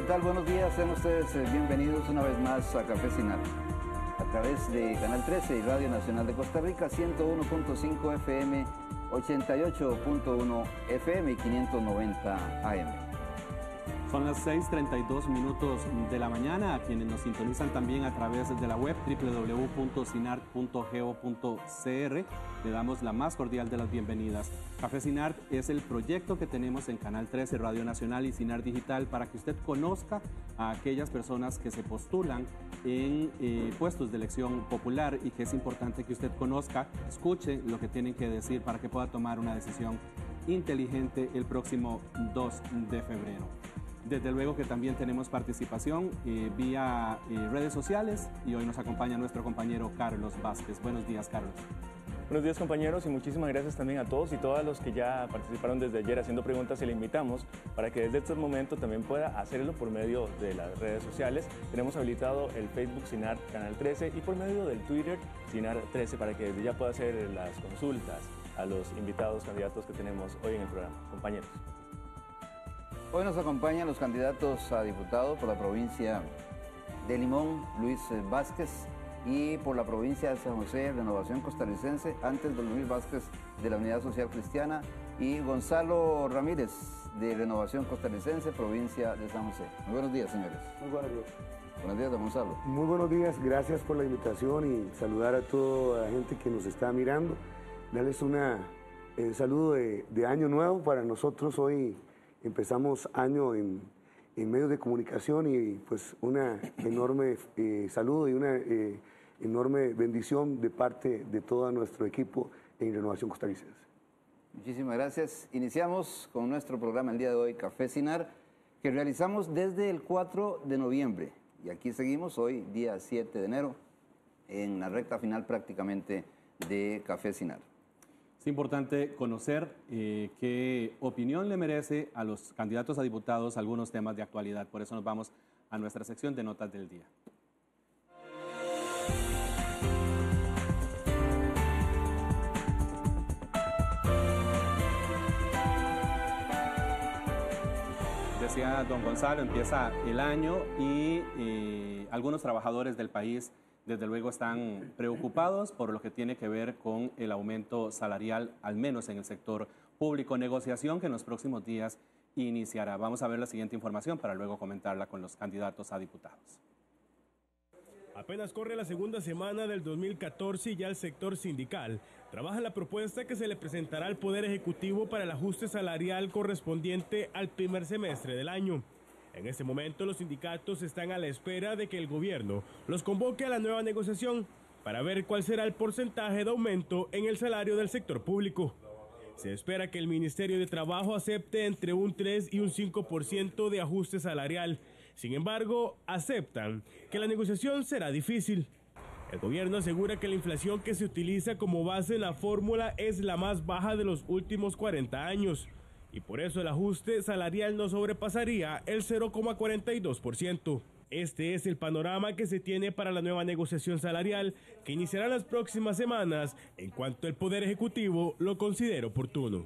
tal? Buenos días, sean ustedes bienvenidos una vez más a Café Cinar. A través de Canal 13 y Radio Nacional de Costa Rica, 101.5 FM, 88.1 FM y 590 AM. Son las 6:32 de la mañana. A quienes nos sintonizan también a través de la web www.cinart.go.cr, le damos la más cordial de las bienvenidas. Café Cinart es el proyecto que tenemos en Canal 13, Radio Nacional y Cinart Digital para que usted conozca a aquellas personas que se postulan en puestos de elección popular y que es importante que usted conozca, escuche lo que tienen que decir para que pueda tomar una decisión inteligente el próximo 2 de febrero. Desde luego que también tenemos participación vía redes sociales y hoy nos acompaña nuestro compañero Carlos Vázquez. Buenos días, Carlos. Buenos días, compañeros, y muchísimas gracias también a todos y todas los que ya participaron desde ayer haciendo preguntas y le invitamos para que desde este momento también pueda hacerlo por medio de las redes sociales. Tenemos habilitado el Facebook Cinart Canal 13 y por medio del Twitter Cinart 13 para que desde ya pueda hacer las consultas a los invitados candidatos que tenemos hoy en el programa. Compañeros. Hoy nos acompañan los candidatos a diputado por la provincia de Limón, Luis Vázquez, y por la provincia de San José, Renovación Costarricense, antes don Luis Vázquez de la Unidad Social Cristiana, y Gonzalo Ramírez de Renovación Costarricense, provincia de San José. Muy buenos días, señores. Muy buenos días. Buenos días, don Gonzalo. Muy buenos días, gracias por la invitación y saludar a toda la gente que nos está mirando. Darles un saludo de año nuevo para nosotros. Hoy empezamos año en medios de comunicación y pues una enorme saludo y una enorme bendición de parte de todo nuestro equipo en Renovación Costarricense. Muchísimas gracias. Iniciamos con nuestro programa el día de hoy, Café Cinar, que realizamos desde el 4 de noviembre. Y aquí seguimos hoy, día 7 de enero, en la recta final prácticamente de Café Cinar. Es importante conocer qué opinión le merece a los candidatos a diputados algunos temas de actualidad. Por eso nos vamos a nuestra sección de notas del día. Decía don Gonzalo, empieza el año y algunos trabajadores del país desde luego están preocupados por lo que tiene que ver con el aumento salarial, al menos en el sector público, negociación que en los próximos días iniciará. Vamos a ver la siguiente información para luego comentarla con los candidatos a diputados. Apenas corre la segunda semana del 2014 y ya el sector sindical trabaja en la propuesta que se le presentará al Poder Ejecutivo para el ajuste salarial correspondiente al primer semestre del año. En este momento los sindicatos están a la espera de que el gobierno los convoque a la nueva negociación para ver cuál será el porcentaje de aumento en el salario del sector público. Se espera que el Ministerio de Trabajo acepte entre un 3 y un 5% de ajuste salarial. Sin embargo, aceptan que la negociación será difícil. El gobierno asegura que la inflación que se utiliza como base en la fórmula es la más baja de los últimos 40 años. Y por eso el ajuste salarial no sobrepasaría el 0,42%. Este es el panorama que se tiene para la nueva negociación salarial que iniciará las próximas semanas en cuanto el Poder Ejecutivo lo considere oportuno.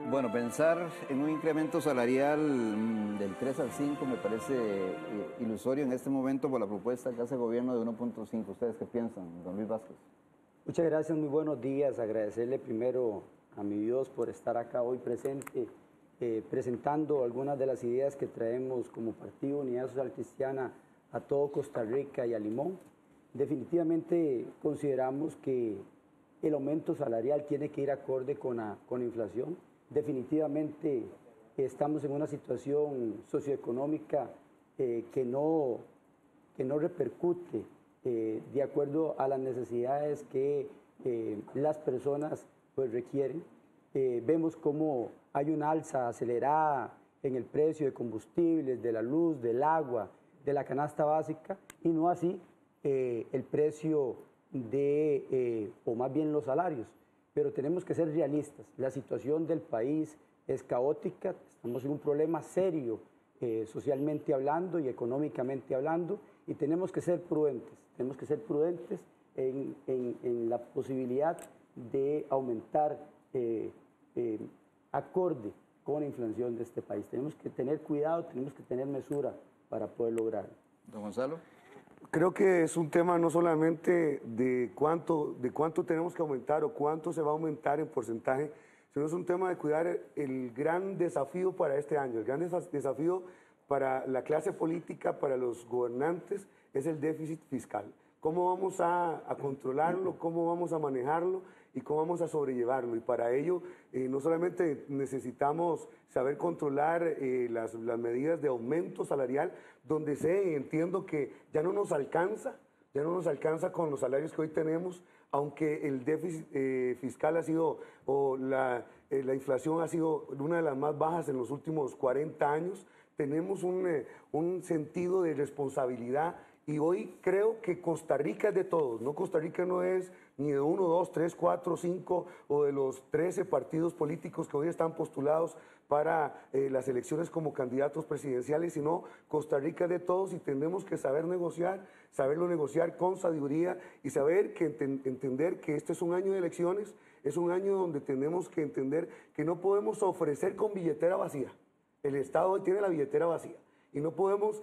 Bueno, pensar en un incremento salarial del 3 al 5 me parece ilusorio en este momento por la propuesta que hace el gobierno de 1.5. ¿Ustedes qué piensan, don Luis Vázquez? Muchas gracias, muy buenos días. Agradecerle primero a mi Dios por estar acá hoy presente, presentando algunas de las ideas que traemos como Partido Unidad Social Cristiana a todo Costa Rica y a Limón. Definitivamente consideramos que el aumento salarial tiene que ir acorde con la inflación. Definitivamente estamos en una situación socioeconómica que no repercute de acuerdo a las necesidades que las personas pues requieren. Vemos cómo hay una alza acelerada en el precio de combustibles, de la luz, del agua, de la canasta básica, y no así el precio o más bien los salarios. Pero tenemos que ser realistas. La situación del país es caótica, estamos en un problema serio socialmente hablando y económicamente hablando, y tenemos que ser prudentes en la posibilidad de aumentar acorde con la inflación de este país. Tenemos que tener cuidado, tenemos que tener mesura para poder lograrlo. Don Gonzalo. Creo que es un tema no solamente de cuánto tenemos que aumentar o cuánto se va a aumentar en porcentaje, sino es un tema de cuidar el gran desafío para este año. El gran desafío para la clase política, para los gobernantes, es el déficit fiscal. ¿Cómo vamos a controlarlo? ¿Cómo vamos a manejarlo? ¿Y cómo vamos a sobrellevarlo? Y para ello no solamente necesitamos saber controlar las medidas de aumento salarial, donde sé y entiendo que ya no nos alcanza con los salarios que hoy tenemos, aunque el déficit fiscal ha sido, o la inflación ha sido una de las más bajas en los últimos 40 años, tenemos un sentido de responsabilidad. Y hoy creo que Costa Rica es de todos, ¿no? Costa Rica no es ni de 1, 2, 3, 4, 5 o de los 13 partidos políticos que hoy están postulados para las elecciones como candidatos presidenciales, sino Costa Rica es de todos y tenemos que saber negociar, saberlo negociar con sabiduría y saber que entender que este es un año de elecciones, es un año donde tenemos que entender que no podemos ofrecer con billetera vacía. El Estado hoy tiene la billetera vacía. Y no podemos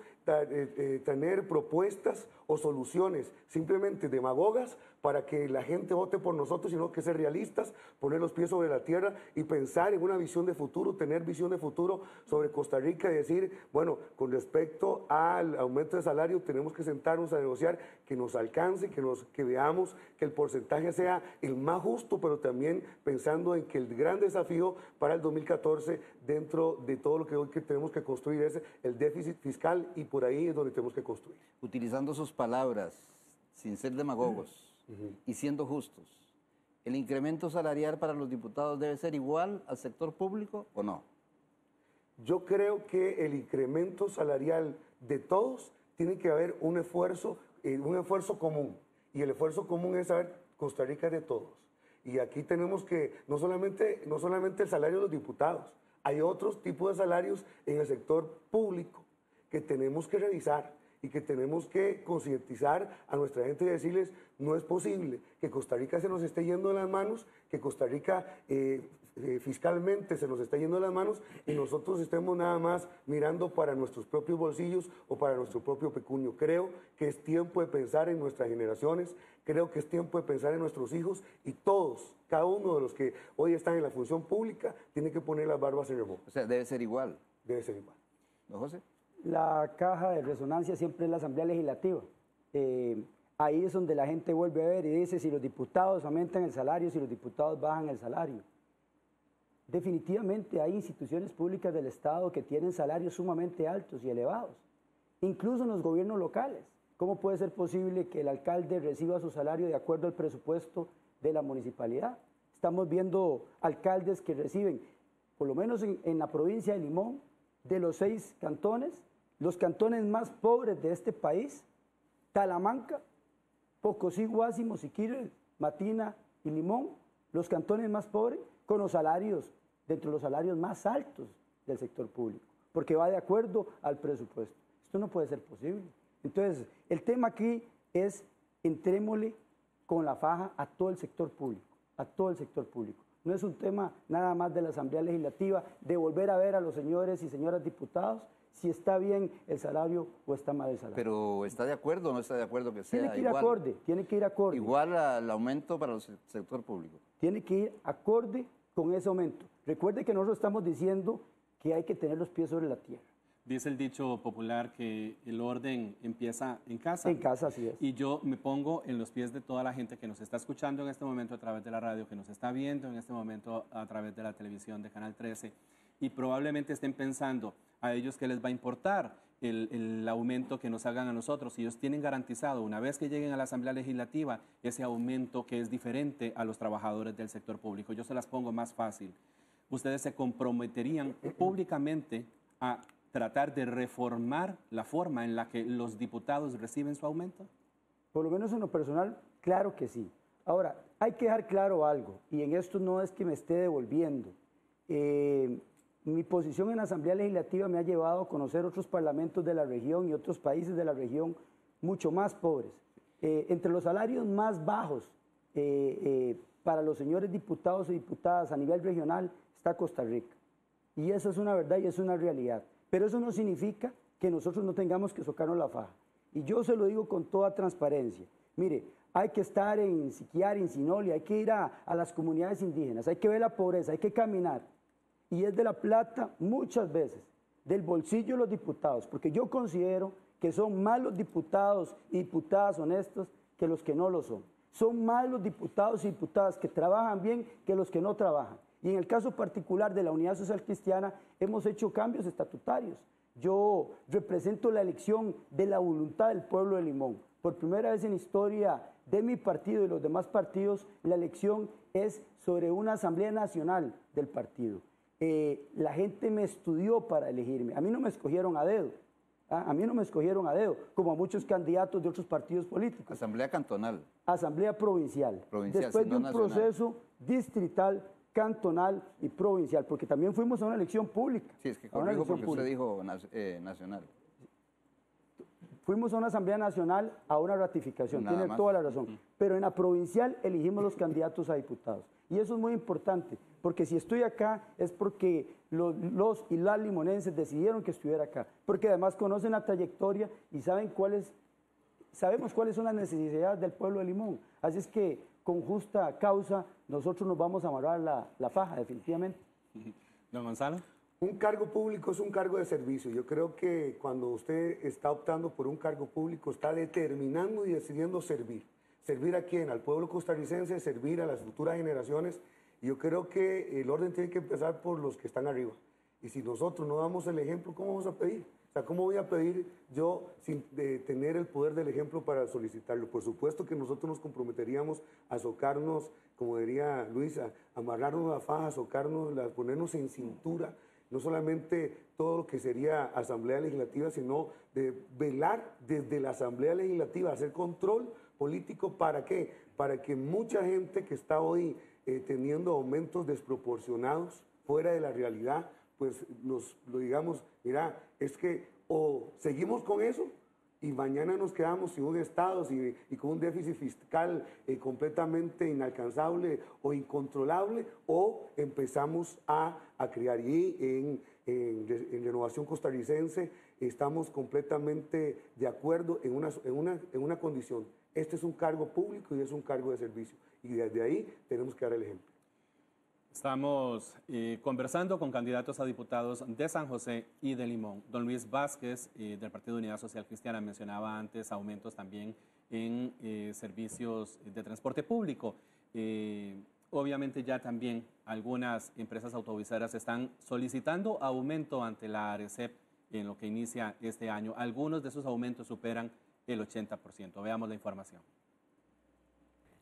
tener propuestas o soluciones simplemente demagogas para que la gente vote por nosotros, sino que ser realistas, poner los pies sobre la tierra y pensar en una visión de futuro, tener visión de futuro sobre Costa Rica y decir, bueno, con respecto al aumento de salario tenemos que sentarnos a negociar que nos alcance, que veamos que el porcentaje sea el más justo, pero también pensando en que el gran desafío para el 2014 dentro de todo lo que hoy tenemos que construir es el déficit fiscal y por ahí es donde tenemos que construir. Utilizando sus palabras, sin ser demagogos y siendo justos, ¿el incremento salarial para los diputados debe ser igual al sector público o no? Yo creo que el incremento salarial de todos tiene que haber un esfuerzo común. Y el esfuerzo común es saber Costa Rica es de todos. Y aquí tenemos que, no solamente el salario de los diputados, hay otros tipos de salarios en el sector público que tenemos que revisar y que tenemos que concientizar a nuestra gente y decirles, no es posible que Costa Rica se nos esté yendo de las manos, que Costa Rica fiscalmente se nos esté yendo de las manos y nosotros estemos nada más mirando para nuestros propios bolsillos o para nuestro propio pecunio. Creo que es tiempo de pensar en nuestras generaciones, creo que es tiempo de pensar en nuestros hijos y todos, cada uno de los que hoy están en la función pública, tiene que poner las barbas en remojo. O sea, debe ser igual. Debe ser igual. ¿No, José? La caja de resonancia siempre es la Asamblea Legislativa. Ahí es donde la gente vuelve a ver y dice si los diputados aumentan el salario, si los diputados bajan el salario. Definitivamente hay instituciones públicas del Estado que tienen salarios sumamente altos y elevados, incluso en los gobiernos locales. ¿Cómo puede ser posible que el alcalde reciba su salario de acuerdo al presupuesto de la municipalidad? Estamos viendo alcaldes que reciben, por lo menos en la provincia de Limón, de los 6 cantones, los cantones más pobres de este país, Talamanca, Pocosí, Guásimo, Mosiquirres, Matina y Limón, los cantones más pobres, con los salarios, dentro de los salarios más altos del sector público, porque va de acuerdo al presupuesto. Esto no puede ser posible. Entonces, el tema aquí es, entrémosle con la faja a todo el sector público, a todo el sector público. No es un tema nada más de la Asamblea Legislativa, de volver a ver a los señores y señoras diputados si está bien el salario o está mal el salario. Pero ¿está de acuerdo o no está de acuerdo que sea igual? Tiene que ir acorde. Igual al aumento para el sector público. Tiene que ir acorde con ese aumento. Recuerde que nosotros estamos diciendo que hay que tener los pies sobre la tierra. Dice el dicho popular que el orden empieza en casa. En casa, así es. Y yo me pongo en los pies de toda la gente que nos está escuchando en este momento a través de la radio, que nos está viendo en este momento a través de la televisión de Canal 13, y probablemente estén pensando a ellos que les va a importar el aumento que nos hagan a nosotros. Y ellos tienen garantizado, una vez que lleguen a la Asamblea Legislativa, ese aumento que es diferente a los trabajadores del sector público. Yo se las pongo más fácil. Ustedes se comprometerían públicamente a tratar de reformar la forma en la que los diputados reciben su aumento? Por lo menos en lo personal, claro que sí. Ahora, hay que dejar claro algo, y en esto no es que me esté devolviendo. Mi posición en la Asamblea Legislativa me ha llevado a conocer otros parlamentos de la región y otros países de la región mucho más pobres. Entre los salarios más bajos para los señores diputados y diputadas a nivel regional está Costa Rica. Y esa es una verdad y es una realidad. Pero eso no significa que nosotros no tengamos que socarnos la faja. Y yo se lo digo con toda transparencia. Mire, hay que estar en Siquiari, en Sinoli, hay que ir a las comunidades indígenas, hay que ver la pobreza, hay que caminar. Y es de la plata muchas veces, del bolsillo de los diputados, porque yo considero que son más los diputados y diputadas honestos que los que no lo son. Son más los diputados y diputadas que trabajan bien que los que no trabajan. Y en el caso particular de la Unidad Social Cristiana hemos hecho cambios estatutarios. Yo represento la elección de la voluntad del pueblo de Limón. Por primera vez en la historia de mi partido y los demás partidos, la elección es sobre una asamblea nacional del partido. La gente me estudió para elegirme. A mí no me escogieron a dedo. A mí no me escogieron a dedo, como a muchos candidatos de otros partidos políticos. Asamblea cantonal. Asamblea provincial. si Después de no un nacional. Proceso distrital, cantonal y provincial, porque también fuimos a una elección pública. Sí, es que corrijo porque usted dijo nacional. Fuimos a una asamblea nacional a una ratificación, Nada tiene más. toda la razón. Pero en la provincial elegimos los candidatos a diputados. Y eso es muy importante, porque si estoy acá es porque los y las limonenses decidieron que estuviera acá, porque además conocen la trayectoria y sabemos cuáles son las necesidades del pueblo de Limón. Así es que con justa causa nosotros nos vamos a amarrar la faja, definitivamente. Don Gonzalo. Un cargo público es un cargo de servicio. Yo creo que cuando usted está optando por un cargo público, está determinando y decidiendo servir. ¿Servir a quién? Al pueblo costarricense, servir a las futuras generaciones. Y yo creo que el orden tiene que empezar por los que están arriba. Y si nosotros no damos el ejemplo, ¿cómo vamos a pedir? O sea, ¿cómo voy a pedir yo sin tener el poder del ejemplo para solicitarlo? Por supuesto que nosotros nos comprometeríamos a socarnos, como diría Luisa, amarrarnos la faja, socarnos, ponernos en cintura. No solamente todo lo que sería Asamblea Legislativa, sino de velar desde la Asamblea Legislativa, hacer control político. ¿Para qué? Para que mucha gente que está hoy teniendo aumentos desproporcionados fuera de la realidad, pues lo digamos, mira, es que o seguimos con eso y mañana nos quedamos sin un Estado y con un déficit fiscal completamente inalcanzable o incontrolable, o empezamos a criar. Y en Renovación Costarricense estamos completamente de acuerdo en una condición. Este es un cargo público y es un cargo de servicio. Y desde ahí tenemos que dar el ejemplo. Estamos conversando con candidatos a diputados de San José y de Limón. Don Luis Vázquez, del Partido de Unidad Social Cristiana, mencionaba antes aumentos también en servicios de transporte público. Obviamente ya también algunas empresas autobuseras están solicitando aumento ante la ARECEP en lo que inicia este año. Algunos de esos aumentos superan el 80%. Veamos la información.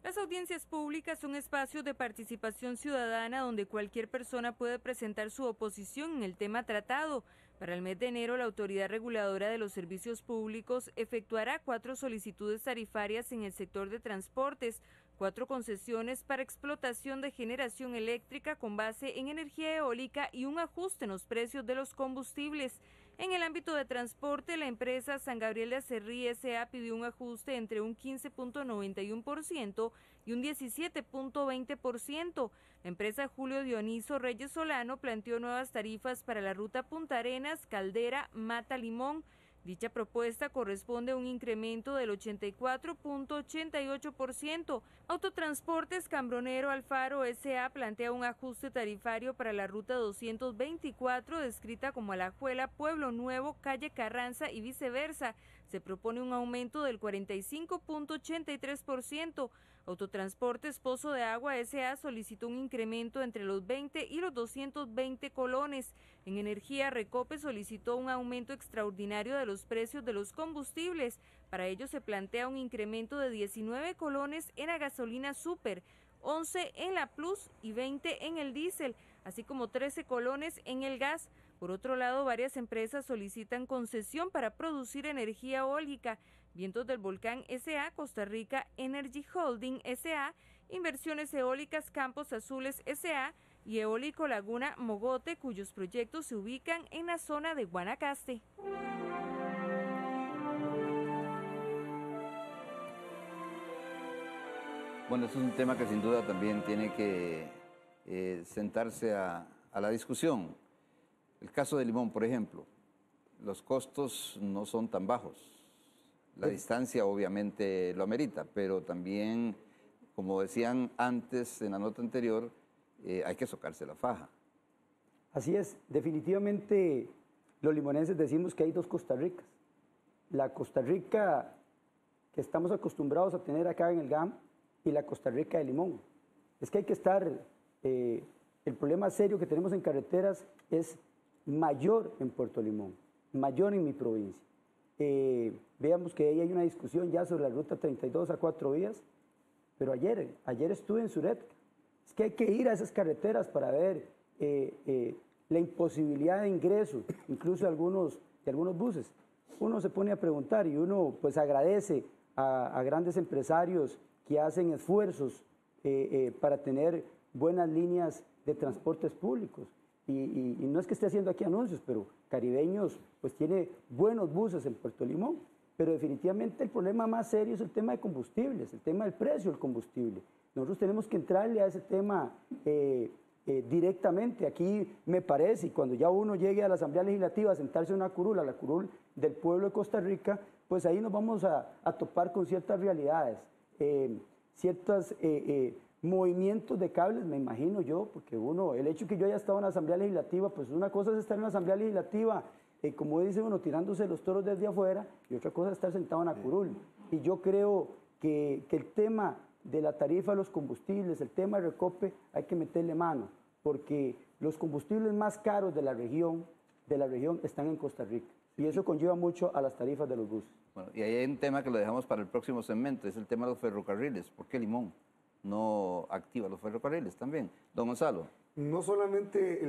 Las audiencias públicas son espacios de participación ciudadana donde cualquier persona puede presentar su oposición en el tema tratado. Para el mes de enero, la Autoridad Reguladora de los Servicios Públicos efectuará 4 solicitudes tarifarias en el sector de transportes, 4 concesiones para explotación de generación eléctrica con base en energía eólica y un ajuste en los precios de los combustibles. En el ámbito de transporte, la empresa San Gabriel de Acerrí S.A. pidió un ajuste entre un 15.91% y un 17.20%. La empresa Julio Dioniso Reyes Solano planteó nuevas tarifas para la ruta Punta Arenas, Caldera, Mata, Limón. Dicha propuesta corresponde a un incremento del 84.88%. Autotransportes Cambronero Alfaro S.A. plantea un ajuste tarifario para la ruta 224, descrita como Alajuela, Pueblo Nuevo, Calle Carranza y viceversa. Se propone un aumento del 45.83%. Autotransportes Pozo de Agua S.A. solicitó un incremento entre los 20 y los 220 colones. En energía, Recope solicitó un aumento extraordinario de los precios de los combustibles. Para ello se plantea un incremento de 19 colones en la gasolina super, 11 en la Plus y 20 en el diésel, así como 13 colones en el gas. Por otro lado, varias empresas solicitan concesión para producir energía eólica. Vientos del Volcán S.A., Costa Rica Energy Holding S.A., Inversiones Eólicas Campos Azules S.A. y Eólico Laguna Mogote, cuyos proyectos se ubican en la zona de Guanacaste. Bueno, este es un tema que sin duda también tiene que sentarse a la discusión. el caso de Limón, por ejemplo, los costos no son tan bajos. La distancia obviamente lo amerita, pero también, como decían antes en la nota anterior, hay que socarse la faja. Así es, definitivamente los limonenses decimos que hay dos Costa Ricas. La Costa Rica que estamos acostumbrados a tener acá en el GAM y la Costa Rica de Limón. Es que hay que estar, el problema serio que tenemos en carreteras es mayor en Puerto Limón, mayor en mi provincia. Veamos que ahí hay una discusión ya sobre la ruta 32 a 4 vías, pero ayer estuve en Suretka. Es que hay que ir a esas carreteras para ver la imposibilidad de ingreso, incluso de algunos buses. Uno se pone a preguntar y uno pues agradece a grandes empresarios que hacen esfuerzos para tener buenas líneas de transportes públicos. Y no es que esté haciendo aquí anuncios, pero Caribeños pues tiene buenos buses en Puerto Limón. Pero definitivamente el problema más serio es el tema de combustibles, el tema del precio del combustible. Nosotros tenemos que entrarle a ese tema directamente. Aquí me parece, y cuando ya uno llegue a la Asamblea Legislativa a sentarse en una curul, a la curul del pueblo de Costa Rica, pues ahí nos vamos a topar con ciertas realidades, ciertos movimientos de cables, me imagino yo, porque el hecho que yo haya estado en la Asamblea Legislativa, pues una cosa es estar en la Asamblea Legislativa, como dice uno, tirándose los toros desde afuera, y otra cosa es estar sentado en la curul. Y yo creo que el tema de la tarifa de los combustibles, el tema de Recope, hay que meterle mano, porque los combustibles más caros de la región están en Costa Rica, y eso conlleva mucho a las tarifas de los buses. Bueno, y ahí hay un tema que lo dejamos para el próximo segmento, es el tema de los ferrocarriles. ¿Por qué Limón no activa los ferrocarriles también? Don Gonzalo. No solamente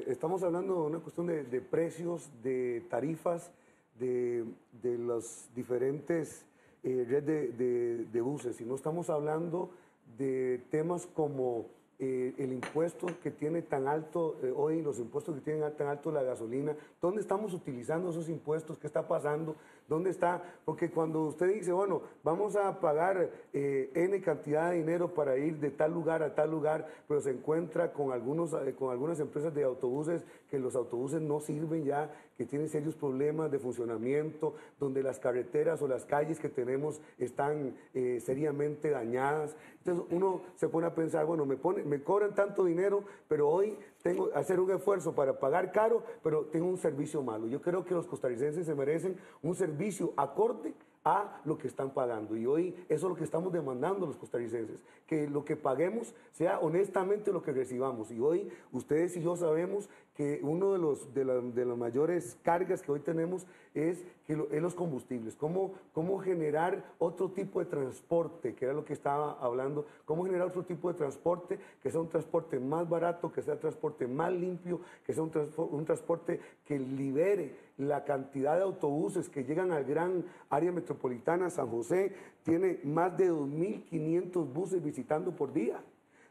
estamos hablando de una cuestión de precios, de tarifas, de los diferentes redes de buses, sino estamos hablando de temas como el impuesto que tiene tan alto hoy, los impuestos que tienen tan alto la gasolina. ¿Dónde estamos utilizando esos impuestos? ¿Qué está pasando? ¿Dónde está? Porque cuando usted dice, bueno, vamos a pagar N cantidad de dinero para ir de tal lugar a tal lugar, pero se encuentra con algunas empresas de autobuses que los autobuses no sirven ya, que tienen serios problemas de funcionamiento, donde las carreteras o las calles que tenemos están seriamente dañadas. Entonces uno se pone a pensar, bueno, me cobran tanto dinero, pero hoy tengo que hacer un esfuerzo para pagar caro, pero tengo un servicio malo. Yo creo que los costarricenses se merecen un servicio acorde a lo que están pagando. Y hoy eso es lo que estamos demandando los costarricenses, que lo que paguemos sea honestamente lo que recibamos. Y hoy ustedes y yo sabemos que uno de las mayores cargas que hoy tenemos es los combustibles. Cómo generar otro tipo de transporte, que era lo que estaba hablando, cómo generar otro tipo de transporte, que sea un transporte más barato, que sea un transporte más limpio, que sea un transporte que libere la cantidad de autobuses que llegan al gran área metropolitana. San José tiene más de 2.500 buses visitando por día.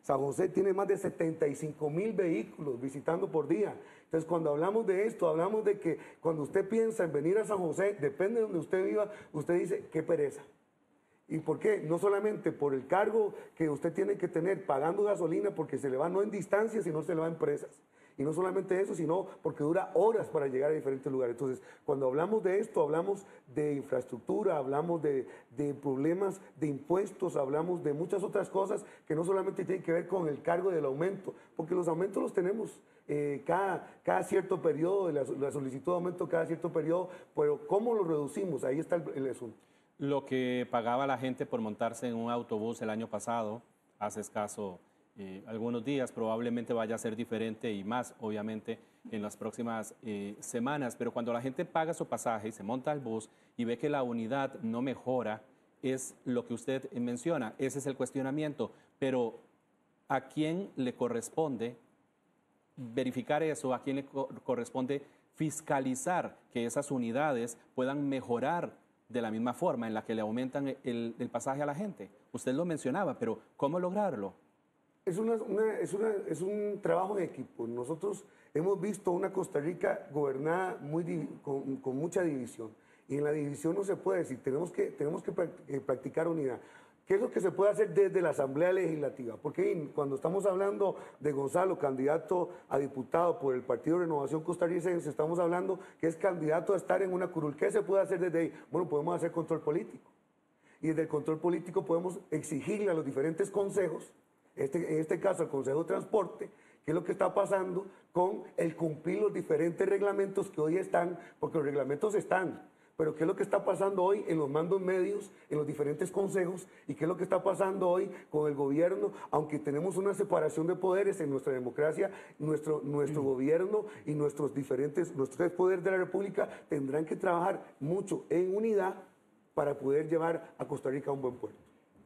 San José tiene más de 75.000 vehículos visitando por día. Entonces, cuando hablamos de esto, hablamos de que cuando usted piensa en venir a San José, depende de donde usted viva, usted dice, qué pereza. ¿Y por qué? No solamente por el cargo que usted tiene que tener pagando gasolina, porque se le va no en distancia, sino se le va a empresas. Y no solamente eso, sino porque dura horas para llegar a diferentes lugares. Entonces, cuando hablamos de esto, hablamos de infraestructura, hablamos de problemas de impuestos, hablamos de muchas otras cosas que no solamente tienen que ver con el cargo del aumento, porque los aumentos los tenemos cada cierto periodo, la solicitud de aumento cada cierto periodo, pero ¿cómo lo reducimos? Ahí está el asunto. Lo que pagaba la gente por montarse en un autobús el año pasado, hace escaso algunos días, probablemente vaya a ser diferente y más, obviamente, en las próximas semanas. Pero cuando la gente paga su pasaje y se monta al bus y ve que la unidad no mejora, es lo que usted menciona, ese es el cuestionamiento. Pero ¿a quién le corresponde verificar eso? ¿A quién le corresponde fiscalizar que esas unidades puedan mejorar de la misma forma en la que le aumentan el pasaje a la gente? Usted lo mencionaba, pero ¿cómo lograrlo? Es un trabajo en equipo. Nosotros hemos visto una Costa Rica gobernada con mucha división. Y en la división no se puede decir, tenemos que practicar unidad. ¿Qué es lo que se puede hacer desde la Asamblea Legislativa? Porque cuando estamos hablando de Gonzalo, candidato a diputado por el Partido Renovación Costarricense, estamos hablando que es candidato a estar en una curul. ¿Qué se puede hacer desde ahí? Bueno, podemos hacer control político. Y desde el control político podemos exigirle a los diferentes consejos, en este caso al Consejo de Transporte, qué es lo que está pasando con el cumplir los diferentes reglamentos que hoy están, porque los reglamentos están. Pero qué es lo que está pasando hoy en los mandos medios, en los diferentes consejos, y qué es lo que está pasando hoy con el gobierno, aunque tenemos una separación de poderes en nuestra democracia, nuestro gobierno y nuestros tres poderes de la República tendrán que trabajar mucho en unidad para poder llevar a Costa Rica a un buen puerto.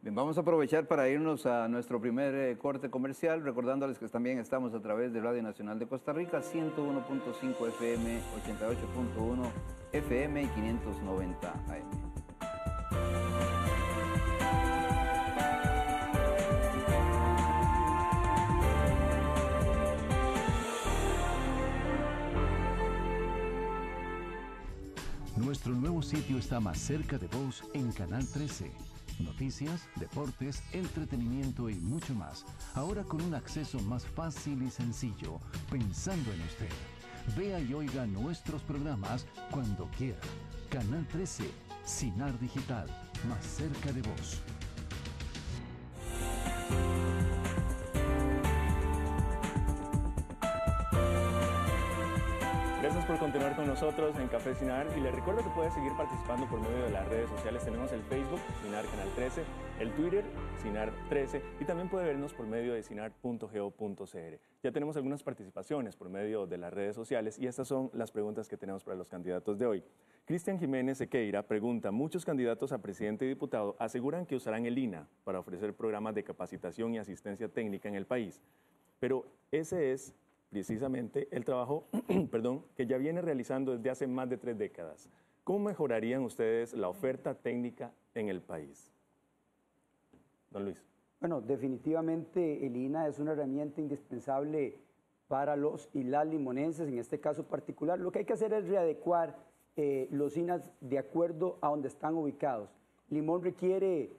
Bien, vamos a aprovechar para irnos a nuestro primer corte comercial, recordándoles que también estamos a través de Radio Nacional de Costa Rica, 101.5 FM, 88.1 FM y 590 AM. Nuestro nuevo sitio está más cerca de vos en Canal 13. Noticias, deportes, entretenimiento y mucho más. Ahora con un acceso más fácil y sencillo, pensando en usted. Vea y oiga nuestros programas cuando quiera. Canal 13, Sinar Digital, más cerca de vos. Gracias por continuar con nosotros en Café Sinar y les recuerdo que puede seguir participando por medio de las redes sociales. Tenemos el Facebook, Sinar Canal 13, el Twitter, Sinar 13 y también puede vernos por medio de sinar.go.cr. Ya tenemos algunas participaciones por medio de las redes sociales y estas son las preguntas que tenemos para los candidatos de hoy. Cristian Jiménez Sequeira pregunta, muchos candidatos a presidente y diputado aseguran que usarán el INAH para ofrecer programas de capacitación y asistencia técnica en el país, pero ese es precisamente el trabajo que ya viene realizando desde hace más de 3 décadas. ¿Cómo mejorarían ustedes la oferta técnica en el país? Don Luis. Bueno, definitivamente el INAH es una herramienta indispensable para los y las limonenses, en este caso particular. Lo que hay que hacer es readecuar los INAHs de acuerdo a donde están ubicados. Limón requiere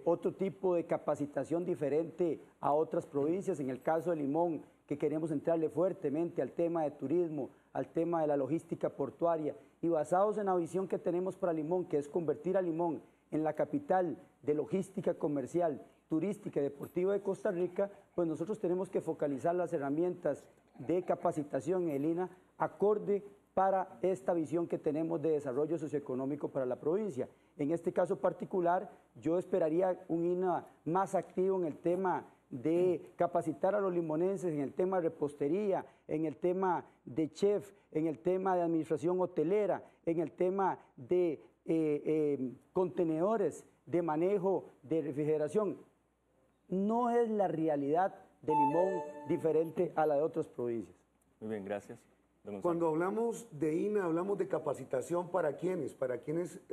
otro tipo de capacitación diferente a otras provincias. En el caso de Limón, que queremos entrarle fuertemente al tema de turismo, al tema de la logística portuaria, y basados en la visión que tenemos para Limón, que es convertir a Limón en la capital de logística comercial, turística y deportiva de Costa Rica, pues nosotros tenemos que focalizar las herramientas de capacitación en el INAH acorde para esta visión que tenemos de desarrollo socioeconómico para la provincia. En este caso particular, yo esperaría un INAH más activo en el tema de capacitar a los limonenses en el tema de repostería, en el tema de chef, en el tema de administración hotelera, en el tema de contenedores, de manejo de refrigeración. No es la realidad de Limón diferente a la de otras provincias. Muy bien, gracias. Cuando hablamos de INAH, hablamos de capacitación para quiénes,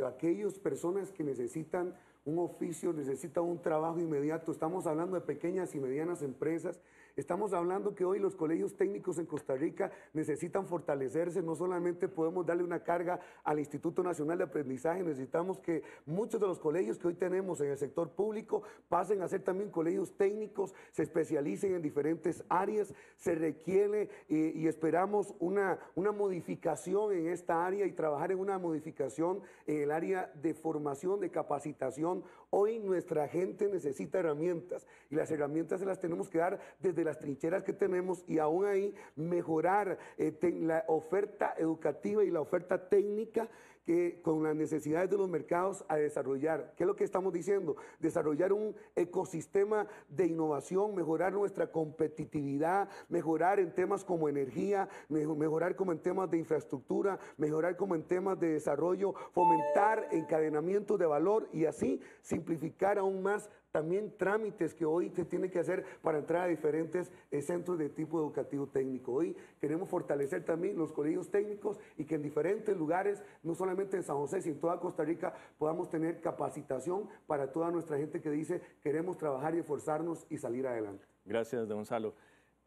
aquellas personas que necesitan un oficio, necesitan un trabajo inmediato. Estamos hablando de pequeñas y medianas empresas. Estamos hablando que hoy los colegios técnicos en Costa Rica necesitan fortalecerse. No solamente podemos darle una carga al Instituto Nacional de Aprendizaje, necesitamos que muchos de los colegios que hoy tenemos en el sector público pasen a ser también colegios técnicos, se especialicen en diferentes áreas. Se requiere y esperamos una modificación en esta área y trabajar en una modificación en el área de formación, de capacitación. Hoy nuestra gente necesita herramientas y las herramientas se las tenemos que dar desde las trincheras que tenemos y aún ahí mejorar la oferta educativa y la oferta técnica que con las necesidades de los mercados a desarrollar. ¿Qué es lo que estamos diciendo? Desarrollar un ecosistema de innovación, mejorar nuestra competitividad, mejorar en temas como energía, mejorar como en temas de infraestructura, mejorar como en temas de desarrollo, fomentar encadenamiento de valor y así simplificar aún más también trámites que hoy se tienen que hacer para entrar a diferentes centros de tipo educativo técnico. Hoy queremos fortalecer también los colegios técnicos y que en diferentes lugares, no solamente en San José, sino en toda Costa Rica, podamos tener capacitación para toda nuestra gente que dice queremos trabajar y esforzarnos y salir adelante. Gracias, don Gonzalo.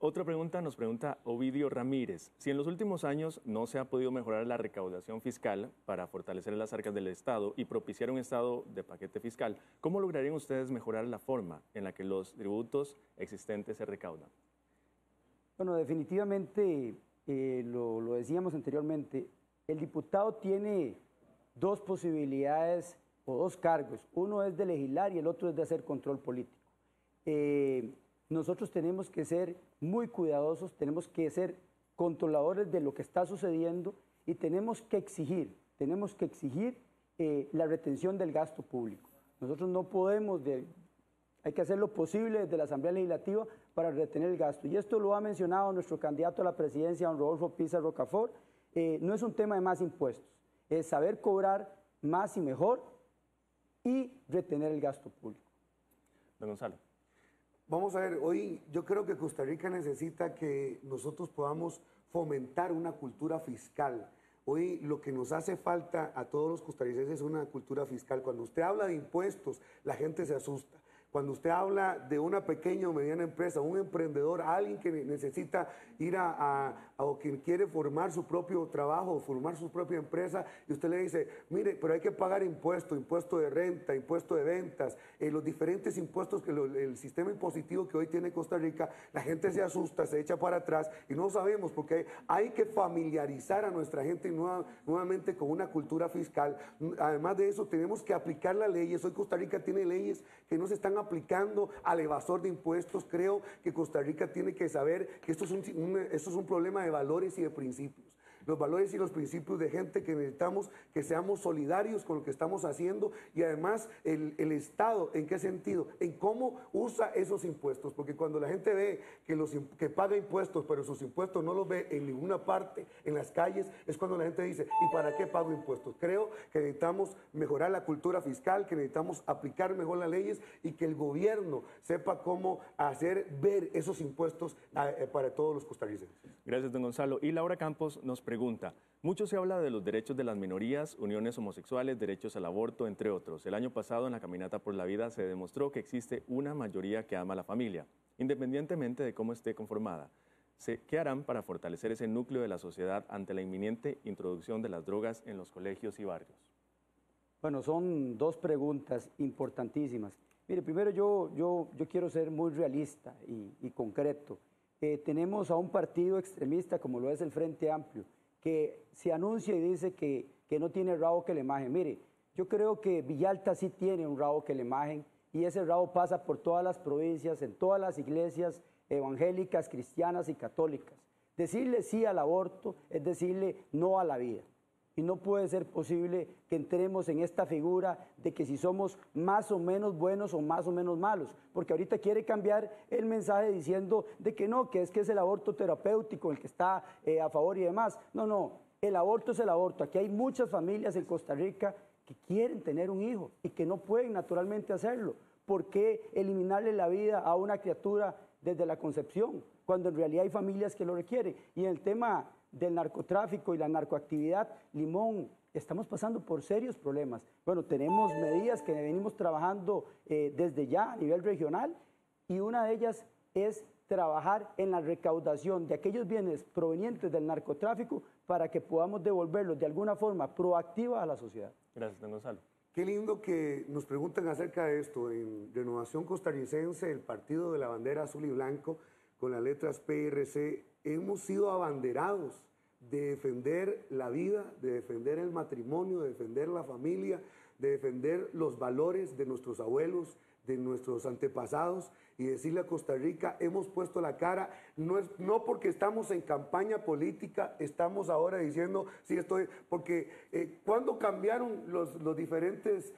Otra pregunta nos pregunta Ovidio Ramírez. Si en los últimos años no se ha podido mejorar la recaudación fiscal para fortalecer las arcas del Estado y propiciar un Estado de paquete fiscal, ¿cómo lograrían ustedes mejorar la forma en la que los tributos existentes se recaudan? Bueno, definitivamente, lo decíamos anteriormente, el diputado tiene dos posibilidades o dos cargos. Uno es de legislar y el otro es de hacer control político. Nosotros tenemos que ser muy cuidadosos, tenemos que ser controladores de lo que está sucediendo y tenemos que exigir la retención del gasto público. Nosotros no podemos, hay que hacer lo posible desde la Asamblea Legislativa para retener el gasto. Y esto lo ha mencionado nuestro candidato a la presidencia, don Rodolfo Pizarro Rocafort. No es un tema de más impuestos, es saber cobrar más y mejor y retener el gasto público. Don Gonzalo. Vamos a ver, hoy yo creo que Costa Rica necesita que nosotros podamos fomentar una cultura fiscal. Hoy lo que nos hace falta a todos los costarricenses es una cultura fiscal. Cuando usted habla de impuestos, la gente se asusta. Cuando usted habla de una pequeña o mediana empresa, un emprendedor, alguien que necesita ir o que quiere formar su propio trabajo o formar su propia empresa, y usted le dice, mire, pero hay que pagar impuestos, impuesto de renta, impuesto de ventas, los diferentes impuestos, el sistema impositivo que hoy tiene Costa Rica, la gente se asusta, se echa para atrás y no sabemos porque hay que familiarizar a nuestra gente nuevamente con una cultura fiscal. Además de eso, tenemos que aplicar las leyes. Hoy Costa Rica tiene leyes que no se están aplicando al evasor de impuestos. Creo que Costa Rica tiene que saber que esto es un problema de valores y de principios. Los valores y los principios de gente que necesitamos que seamos solidarios con lo que estamos haciendo y además el Estado, ¿en qué sentido? En cómo usa esos impuestos, porque cuando la gente ve que paga impuestos, pero sus impuestos no los ve en ninguna parte, en las calles, es cuando la gente dice, ¿y para qué pago impuestos? Creo que necesitamos mejorar la cultura fiscal, que necesitamos aplicar mejor las leyes y que el gobierno sepa cómo hacer ver esos impuestos para todos los costarricenses. Gracias, don Gonzalo. Y Laura Campos nos pregunta, mucho se habla de los derechos de las minorías, uniones homosexuales, derechos al aborto, entre otros. El año pasado en la Caminata por la Vida se demostró que existe una mayoría que ama a la familia, independientemente de cómo esté conformada. ¿Qué harán para fortalecer ese núcleo de la sociedad ante la inminente introducción de las drogas en los colegios y barrios? Bueno, son dos preguntas importantísimas. Mire, primero yo quiero ser muy realista y concreto. Tenemos a un partido extremista como lo es el Frente Amplio, que se anuncia y dice que no tiene rabo que le majen. Mire, yo creo que Villalta sí tiene un rabo que le majen y ese rabo pasa por todas las provincias, en todas las iglesias evangélicas, cristianas y católicas. Decirle sí al aborto es decirle no a la vida. Y no puede ser posible que entremos en esta figura de que si somos más o menos buenos o más o menos malos, porque ahorita quiere cambiar el mensaje diciendo de que no, que es el aborto terapéutico el que está a favor y demás. No, el aborto es el aborto. Aquí hay muchas familias en Costa Rica que quieren tener un hijo y que no pueden naturalmente hacerlo. ¿Por qué eliminarle la vida a una criatura desde la concepción, cuando en realidad hay familias que lo requieren? Y en el tema del narcotráfico y la narcoactividad, Limón, estamos pasando por serios problemas. Bueno, tenemos medidas que venimos trabajando desde ya a nivel regional y una de ellas es trabajar en la recaudación de aquellos bienes provenientes del narcotráfico para que podamos devolverlos de alguna forma proactiva a la sociedad. Gracias, don Gonzalo. Qué lindo que nos pregunten acerca de esto. En Renovación Costarricense, el partido de la bandera azul y blanco, con las letras PRC, hemos sido abanderados de defender la vida, de defender el matrimonio, de defender la familia, de defender los valores de nuestros abuelos, de nuestros antepasados y decirle a Costa Rica, hemos puesto la cara, no porque estamos en campaña política, estamos ahora diciendo, sí estoy, porque ¿cuándo cambiaron los diferentes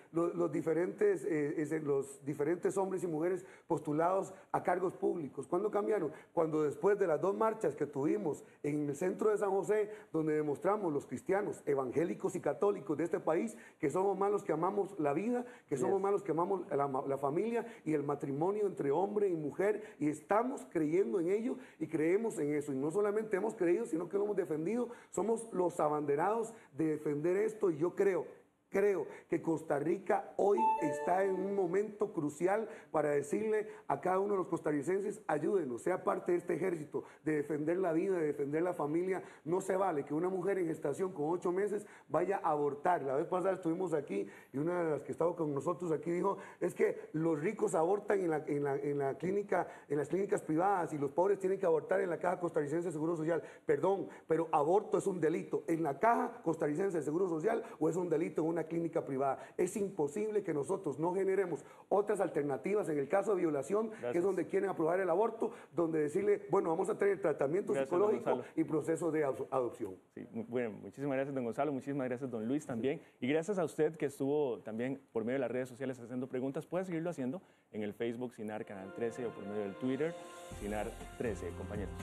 hombres y mujeres postulados a cargos públicos? ¿Cuándo cambiaron? Cuando después de las dos marchas que tuvimos en el centro de San José, donde demostramos los cristianos, evangélicos y católicos de este país, que somos más los que amamos la vida, que somos más los que amamos la familia y el matrimonio entre hombre y mujer, y estamos creyendo en ello y creemos en eso, y no solamente hemos creído, sino que lo hemos defendido, somos los abanderados de defender esto, y yo creo Creo que Costa Rica hoy está en un momento crucial para decirle a cada uno de los costarricenses, ayúdenos, sea parte de este ejército, de defender la vida, de defender la familia. No se vale que una mujer en gestación con 8 meses vaya a abortar. La vez pasada estuvimos aquí y una de las que estaba con nosotros aquí dijo, es que los ricos abortan en la clínica, en las clínicas privadas, y los pobres tienen que abortar en la Caja Costarricense de Seguro Social. Perdón, pero aborto es un delito en la Caja Costarricense de Seguro Social o es un delito en una clínica privada. Es imposible que nosotros no generemos otras alternativas en el caso de violación, que es donde quieren aprobar el aborto, donde decirle, bueno, vamos a tener tratamiento psicológico y proceso de adopción. Sí, bueno, muchísimas gracias, don Gonzalo, muchísimas gracias, don Luis, también. Y gracias a usted que estuvo también por medio de las redes sociales haciendo preguntas. Puede seguirlo haciendo en el Facebook Sinar Canal 13 o por medio del Twitter Sinar 13, compañeros.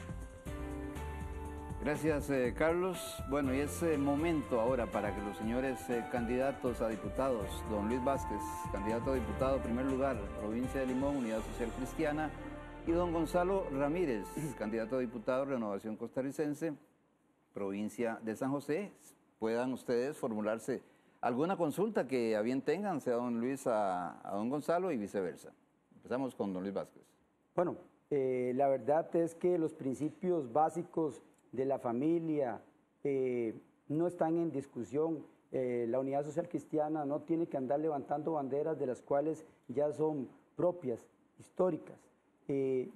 Gracias, Carlos. Bueno, y es momento ahora para que los señores candidatos a diputados, don Luis Vázquez, candidato a diputado, primer lugar, provincia de Limón, Unidad Social Cristiana, y don Gonzalo Ramírez, candidato a diputado, Renovación Costarricense, provincia de San José, puedan ustedes formularse alguna consulta que a bien tengan, sea don Luis a don Gonzalo y viceversa. Empezamos con don Luis Vázquez. Bueno, la verdad es que los principios básicos de la familia no están en discusión. La Unidad Social Cristiana no tiene que andar levantando banderas de las cuales ya son propias, históricas.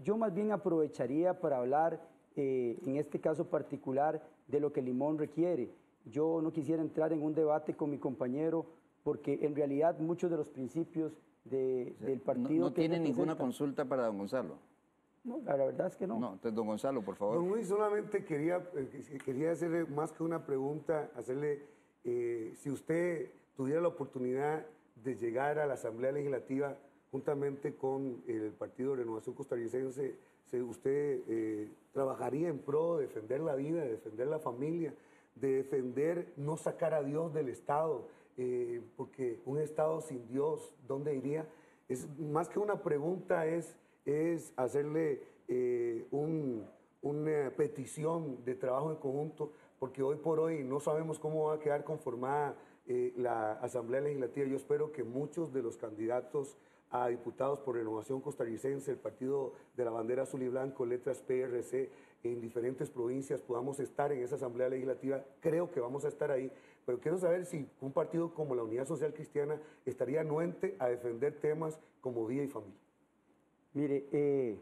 Yo más bien aprovecharía para hablar, en este caso particular, de lo que Limón requiere. Yo no quisiera entrar en un debate con mi compañero porque en realidad muchos de los principios del partido... ¿No tiene ninguna consulta para don Gonzalo? No, la verdad es que no. No, entonces don Gonzalo, por favor. Don Luis, solamente quería hacerle más que una pregunta, hacerle, si usted tuviera la oportunidad de llegar a la Asamblea Legislativa juntamente con el Partido de Renovación Costarricense, usted trabajaría en pro de defender la vida, de defender la familia, de defender no sacar a Dios del Estado, porque un Estado sin Dios, ¿dónde iría? Es más que una pregunta, es hacerle una petición de trabajo en conjunto, porque hoy por hoy no sabemos cómo va a quedar conformada la Asamblea Legislativa. Yo espero que muchos de los candidatos a diputados por Renovación Costarricense, el Partido de la Bandera Azul y Blanco, letras PRC, en diferentes provincias podamos estar en esa Asamblea Legislativa. Creo que vamos a estar ahí, pero quiero saber si un partido como la Unidad Social Cristiana estaría anuente a defender temas como vida y familia. Mire,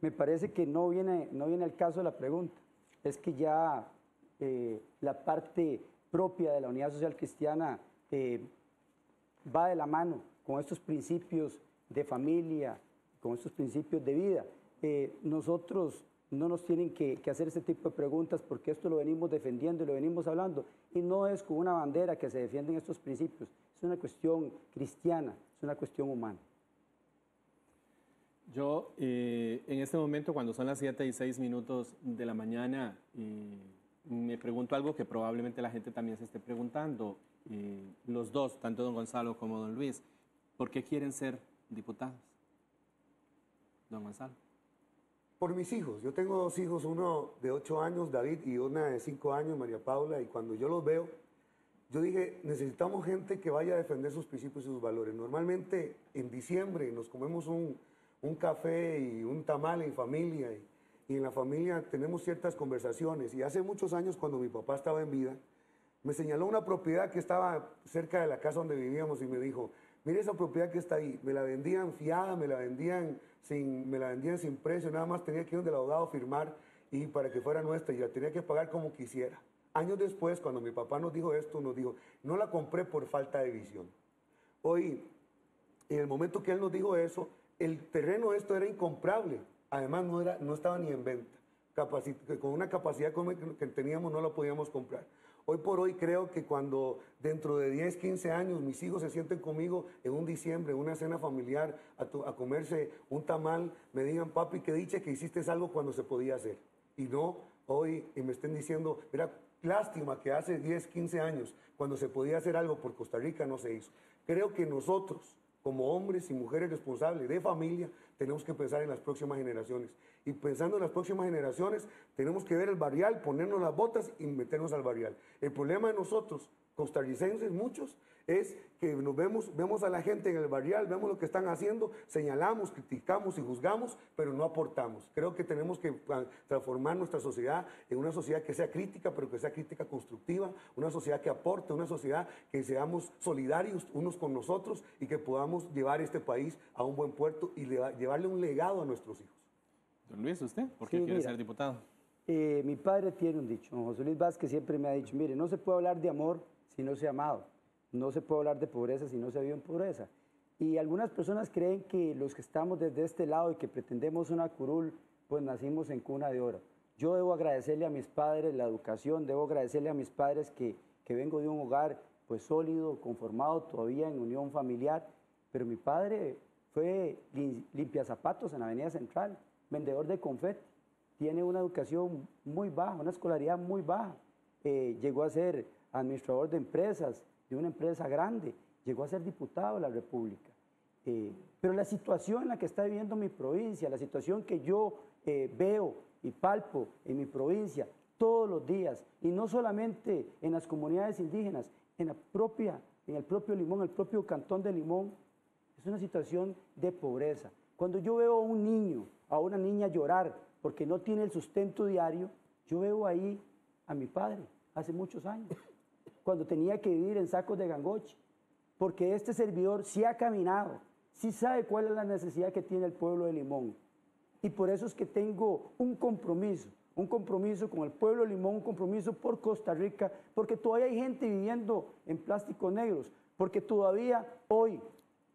me parece que no viene al caso la pregunta. Es que ya la parte propia de la Unidad Social Cristiana va de la mano con estos principios de familia, con estos principios de vida. Nosotros no nos tienen que hacer ese tipo de preguntas porque esto lo venimos defendiendo y lo venimos hablando. Y no es con una bandera que se defienden estos principios. Es una cuestión cristiana, es una cuestión humana. Yo, en este momento, cuando son las 7:06 de la mañana, me pregunto algo que probablemente la gente también se esté preguntando. Los dos, tanto don Gonzalo como don Luis, ¿por qué quieren ser diputados? Don Gonzalo. Por mis hijos. Yo tengo 2 hijos, uno de 8 años, David, y una de 5 años, María Paula, y cuando yo los veo, yo dije, necesitamos gente que vaya a defender sus principios y sus valores. Normalmente en diciembre nos comemos un café y un tamal en familia, y en la familia tenemos ciertas conversaciones. Y hace muchos años, cuando mi papá estaba en vida, me señaló una propiedad que estaba cerca de la casa donde vivíamos y me dijo, mire esa propiedad que está ahí, me la vendían fiada, me la vendían sin precio, nada más tenía que ir donde el abogado firmar y para que fuera nuestra, y la tenía que pagar como quisiera. Años después, cuando mi papá nos dijo esto, nos dijo, no la compré por falta de visión. Hoy, en el momento que él nos dijo eso, el terreno esto era incomprable, además no estaba ni en venta, con una capacidad que teníamos no la podíamos comprar. Hoy por hoy creo que cuando dentro de 10, 15 años mis hijos se sienten conmigo en un diciembre, en una cena familiar, a comerse un tamal, me digan, papi, qué dicha que hiciste algo cuando se podía hacer. Y no hoy y me estén diciendo, mira, lástima que hace 10, 15 años, cuando se podía hacer algo por Costa Rica, no se hizo. Creo que nosotros, como hombres y mujeres responsables de familia, tenemos que pensar en las próximas generaciones. Y pensando en las próximas generaciones, tenemos que ver el barrial, ponernos las botas y meternos al barrial. El problema de nosotros, costarricenses, muchos, es que nos vemos a la gente en el barrial, vemos lo que están haciendo, señalamos, criticamos y juzgamos, pero no aportamos. Creo que tenemos que transformar nuestra sociedad en una sociedad que sea crítica, pero que sea crítica constructiva, una sociedad que aporte, una sociedad que seamos solidarios unos con nosotros y que podamos llevar este país a un buen puerto y llevarle un legado a nuestros hijos. Don Luis, ¿usted por qué quiere ser diputado? Mi padre tiene un dicho, don José Luis Vázquez siempre me ha dicho, mire, no se puede hablar de amor si no se ha amado. No se puede hablar de pobreza si no se vive en pobreza. Y algunas personas creen que los que estamos desde este lado y que pretendemos una curul, pues nacimos en cuna de oro. Yo debo agradecerle a mis padres la educación, debo agradecerle a mis padres que vengo de un hogar pues sólido, conformado todavía en unión familiar, pero mi padre fue limpiazapatos en la Avenida Central, vendedor de confeti, tiene una educación muy baja, una escolaridad muy baja, llegó a ser administrador de empresas, de una empresa grande, llegó a ser diputado de la República. Pero la situación en la que está viviendo mi provincia, la situación que yo veo y palpo en mi provincia todos los días, y no solamente en las comunidades indígenas, en el propio Limón, el propio cantón de Limón, es una situación de pobreza. Cuando yo veo a un niño, a una niña llorar porque no tiene el sustento diario, yo veo ahí a mi padre hace muchos años, cuando tenía que vivir en sacos de gangoche, porque este servidor sí ha caminado, sí sabe cuál es la necesidad que tiene el pueblo de Limón. Y por eso es que tengo un compromiso con el pueblo de Limón, un compromiso por Costa Rica, porque todavía hay gente viviendo en plásticos negros, porque todavía hoy,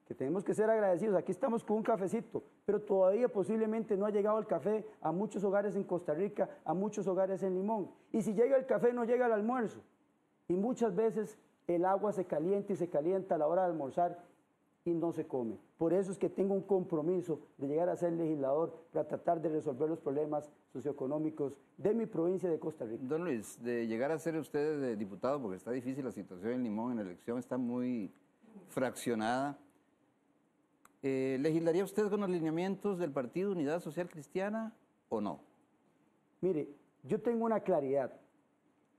que tenemos que ser agradecidos, aquí estamos con un cafecito, pero todavía posiblemente no ha llegado el café a muchos hogares en Costa Rica, a muchos hogares en Limón. Y si llega el café, no llega el almuerzo. Y muchas veces el agua se calienta y se calienta a la hora de almorzar y no se come. Por eso es que tengo un compromiso de llegar a ser legislador para tratar de resolver los problemas socioeconómicos de mi provincia de Costa Rica. Don Luis, de llegar a ser usted diputado, porque está difícil la situación en Limón, en la elección está muy fraccionada, ¿legislaría usted con los lineamientos del Partido Unidad Social Cristiana o no? Mire, yo tengo una claridad.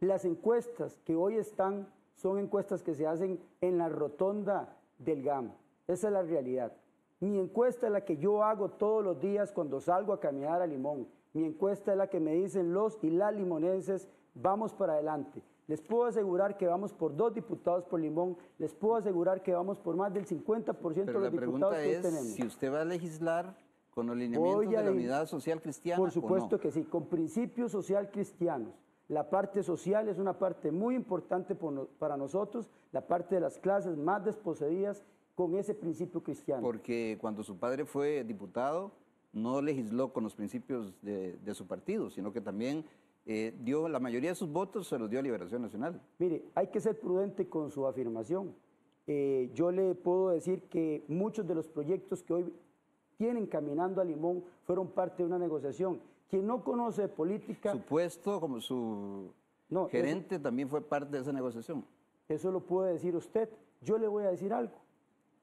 Las encuestas que hoy están son encuestas que se hacen en la rotonda del GAM. Esa es la realidad. Mi encuesta es la que yo hago todos los días cuando salgo a caminar a Limón. Mi encuesta es la que me dicen los y las limonenses, vamos para adelante. Les puedo asegurar que vamos por 2 diputados por Limón, les puedo asegurar que vamos por más del 50% de los diputados que hoy tenemos. Pero la pregunta es si usted va a legislar con los lineamientos de la Unidad Social Cristiana. Por supuesto ¿o no? Que sí, con principios social cristianos. La parte social es una parte muy importante para nosotros, la parte de las clases más desposeídas con ese principio cristiano. Porque cuando su padre fue diputado, no legisló con los principios de su partido, sino que también dio la mayoría de sus votos, se los dio a Liberación Nacional. Mire, hay que ser prudente con su afirmación. Yo le puedo decir que muchos de los proyectos que hoy tienen caminando a Limón fueron parte de una negociación. Quien no conoce política... Su puesto como su gerente también fue parte de esa negociación. Eso lo puede decir usted. Yo le voy a decir algo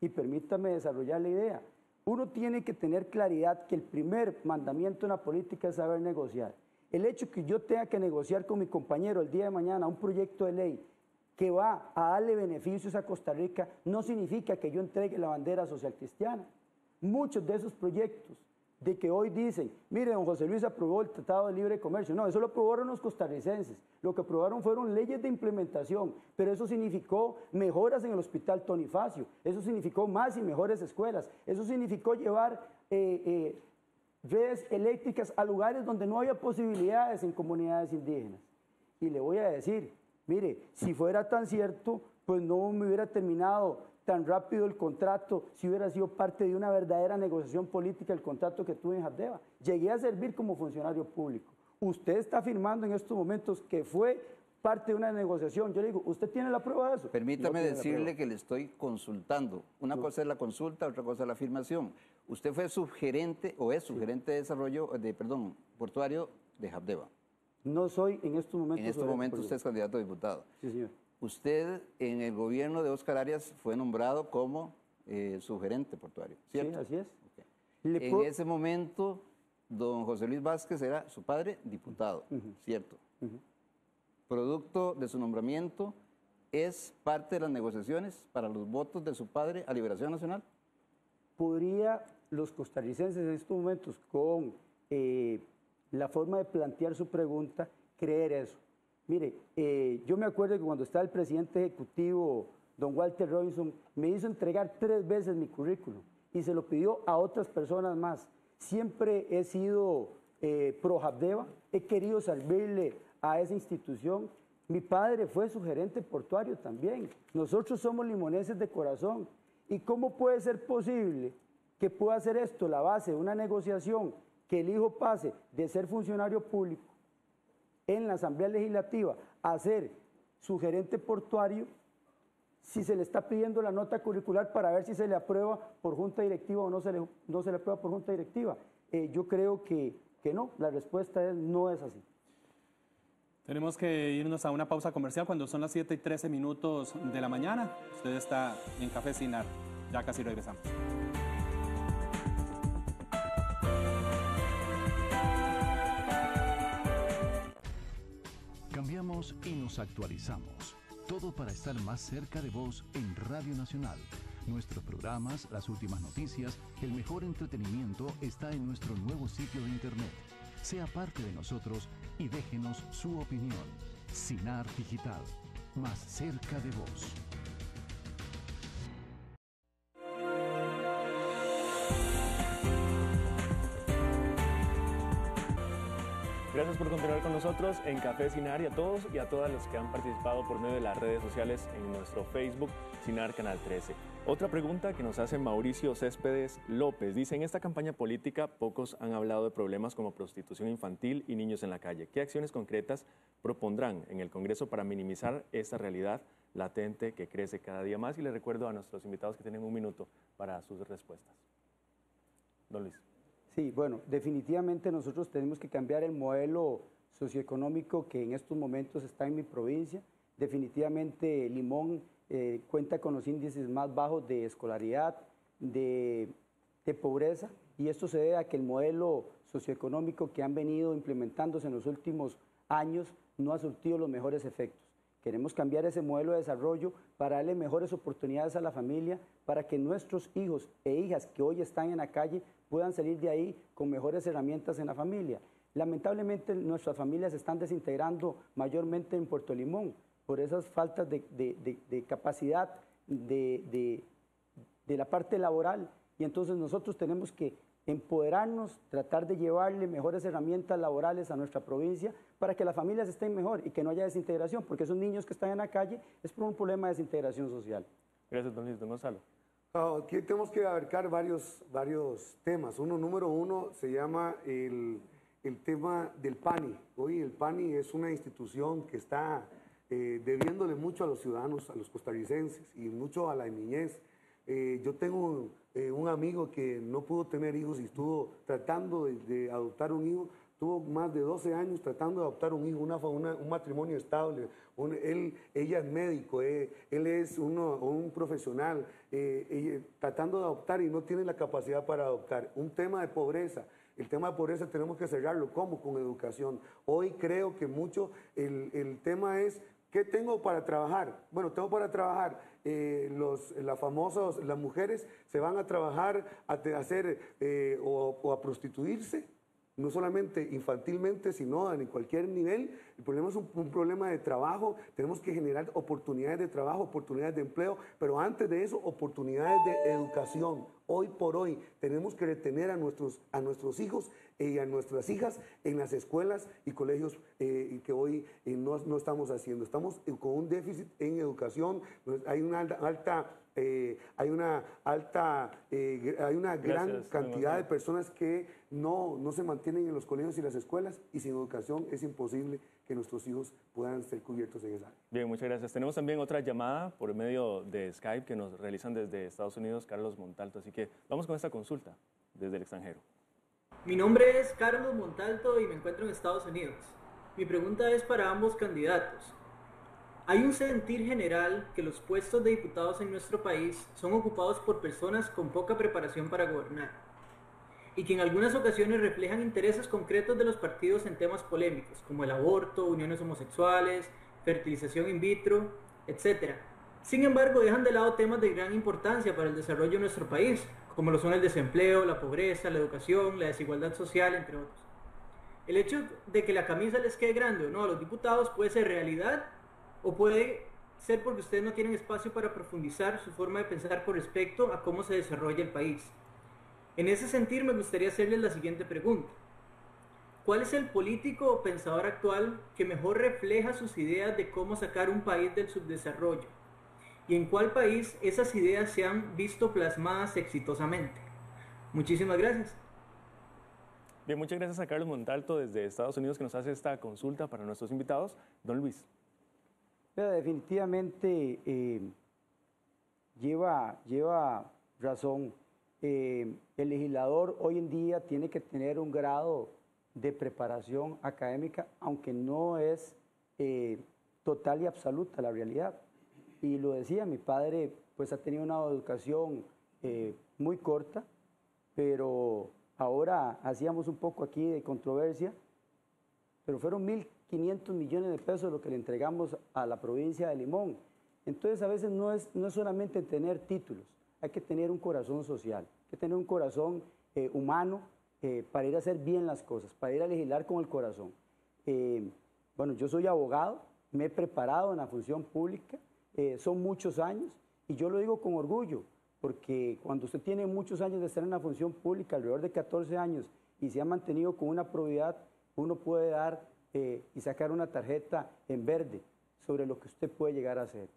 y permítame desarrollar la idea. Uno tiene que tener claridad que el primer mandamiento en la política es saber negociar. El hecho que yo tenga que negociar con mi compañero el día de mañana un proyecto de ley que va a darle beneficios a Costa Rica no significa que yo entregue la bandera social cristiana. Muchos de esos proyectos de que hoy dicen, mire, don José Luis aprobó el Tratado de Libre Comercio. No, eso lo aprobaron los costarricenses. Lo que aprobaron fueron leyes de implementación, pero eso significó mejoras en el Hospital Tony Facio, eso significó más y mejores escuelas, eso significó llevar redes eléctricas a lugares donde no había posibilidades en comunidades indígenas. Y le voy a decir, mire, si fuera tan cierto, pues no me hubiera terminado tan rápido el contrato si hubiera sido parte de una verdadera negociación política el contrato que tuve en Jardeva. Llegué a servir como funcionario público. Usted está afirmando en estos momentos que fue parte de una negociación. Yo le digo, ¿usted tiene la prueba de eso? Permítame decirle que le estoy consultando. Una cosa es la consulta, otra cosa es la afirmación. Usted fue subgerente o es subgerente de desarrollo, portuario de Jardeva. No soy en estos momentos. En estos momentos usted es candidato a diputado. Sí, señor. Usted en el gobierno de Óscar Arias fue nombrado como subgerente portuario, ¿cierto? Sí, así es. Okay. En ese momento, don José Luis Vázquez era su padre diputado, ¿cierto? Producto de su nombramiento, es parte de las negociaciones para los votos de su padre a Liberación Nacional? ¿Podría los costarricenses en estos momentos, con la forma de plantear su pregunta, creer eso? Mire, yo me acuerdo que cuando estaba el presidente ejecutivo, don Walter Robinson, me hizo entregar 3 veces mi currículum y se lo pidió a otras personas más. Siempre he sido pro Habdeba, he querido servirle a esa institución. Mi padre fue su gerente portuario también. Nosotros somos limonenses de corazón. ¿Y cómo puede ser posible que pueda hacer esto la base de una negociación, que el hijo pase de ser funcionario público en la Asamblea Legislativa a ser su gerente portuario, si se le está pidiendo la nota curricular para ver si se le aprueba por junta directiva o no se le aprueba por junta directiva? Yo creo que no, la respuesta no es así. Tenemos que irnos a una pausa comercial cuando son las 7:13 de la mañana. Usted está en Café Cinar. Ya casi regresamos. Cambiamos y nos actualizamos. Todo para estar más cerca de vos en Radio Nacional. Nuestros programas, las últimas noticias, el mejor entretenimiento está en nuestro nuevo sitio de internet. Sea parte de nosotros y déjenos su opinión. Cinar Digital, más cerca de vos. Gracias por continuar con nosotros en Café Cinar, y a todos y a todas los que han participado por medio de las redes sociales en nuestro Facebook Cinar Canal 13. Otra pregunta que nos hace Mauricio Céspedes López. Dice, en esta campaña política pocos han hablado de problemas como prostitución infantil y niños en la calle. ¿Qué acciones concretas propondrán en el Congreso para minimizar esta realidad latente que crece cada día más? Y les recuerdo a nuestros invitados que tienen 1 minuto para sus respuestas. Don Luis. Sí, bueno, definitivamente nosotros tenemos que cambiar el modelo socioeconómico que en estos momentos está en mi provincia. Definitivamente Limón cuenta con los índices más bajos de escolaridad, de pobreza, y esto se debe a que el modelo socioeconómico que han venido implementándose en los últimos años no ha surtido los mejores efectos. Queremos cambiar ese modelo de desarrollo para darle mejores oportunidades a la familia, para que nuestros hijos e hijas que hoy están en la calle puedan salir de ahí con mejores herramientas en la familia. Lamentablemente nuestras familias se están desintegrando mayormente en Puerto Limón por esas faltas de capacidad de la parte laboral, y entonces nosotros tenemos que empoderarnos, tratar de llevarle mejores herramientas laborales a nuestra provincia para que las familias estén mejor y que no haya desintegración, porque esos niños que están en la calle es por un problema de desintegración social. Gracias, don Luis. Don Gonzalo. Aquí tenemos que abarcar varios temas. Número uno se llama el tema del PANI. Hoy el PANI es una institución que está debiéndole mucho a los ciudadanos, a los costarricenses, y mucho a la niñez. Yo tengo un amigo que no pudo tener hijos y estuvo tratando de adoptar un hijo. Tuvo más de 12 años tratando de adoptar un hijo, un matrimonio estable. Ella es médico, él es un profesional, tratando de adoptar y no tiene la capacidad para adoptar. Un tema de pobreza. El tema de pobreza tenemos que cerrarlo. ¿Cómo? Con educación. Hoy creo que mucho el tema es, ¿qué tengo para trabajar? Bueno, tengo para trabajar. Las mujeres se van a trabajar a hacer o a prostituirse, no solamente infantilmente, sino en cualquier nivel. El problema es un problema de trabajo. Tenemos que generar oportunidades de trabajo, oportunidades de empleo, pero antes de eso, oportunidades de educación. Hoy por hoy tenemos que retener a nuestros hijos y a nuestras hijas en las escuelas y colegios que hoy no estamos haciendo. Estamos con un déficit en educación. Hay una gran cantidad de personas que no se mantienen en los colegios y las escuelas, y sin educación es imposible que nuestros hijos puedan ser cubiertos en esa área. Bien, muchas gracias. Tenemos también otra llamada por medio de Skype que nos realizan desde Estados Unidos, Carlos Montalto. Así que vamos con esta consulta desde el extranjero. Mi nombre es Carlos Montalto y me encuentro en Estados Unidos. Mi pregunta es para ambos candidatos. Hay un sentir general que los puestos de diputados en nuestro país son ocupados por personas con poca preparación para gobernar, y que en algunas ocasiones reflejan intereses concretos de los partidos en temas polémicos, como el aborto, uniones homosexuales, fertilización in vitro, etc. Sin embargo, dejan de lado temas de gran importancia para el desarrollo de nuestro país, como lo son el desempleo, la pobreza, la educación, la desigualdad social, entre otros. El hecho de que la camisa les quede grande o no a los diputados puede ser realidad o puede ser porque ustedes no tienen espacio para profundizar su forma de pensar con respecto a cómo se desarrolla el país. En ese sentido, me gustaría hacerles la siguiente pregunta. ¿Cuál es el político o pensador actual que mejor refleja sus ideas de cómo sacar un país del subdesarrollo? ¿Y en cuál país esas ideas se han visto plasmadas exitosamente? Muchísimas gracias. Bien, muchas gracias a Carlos Montalto desde Estados Unidos que nos hace esta consulta para nuestros invitados. Don Luis. Pero definitivamente lleva razón. El legislador hoy en día tiene que tener un grado de preparación académica, aunque no es total y absoluta la realidad. Y lo decía, mi padre pues ha tenido una educación muy corta, pero ahora hacíamos un poco aquí de controversia, pero fueron 1.500 millones de pesos lo que le entregamos a la provincia de Limón. Entonces a veces no es solamente tener títulos, hay que tener un corazón social, hay que tener un corazón humano para ir a hacer bien las cosas, para ir a legislar con el corazón. Bueno, yo soy abogado, me he preparado en la función pública, son muchos años y yo lo digo con orgullo, porque cuando usted tiene muchos años de estar en la función pública, alrededor de 14 años, y se ha mantenido con una probidad, uno puede dar y sacar una tarjeta en verde sobre lo que usted puede llegar a hacer.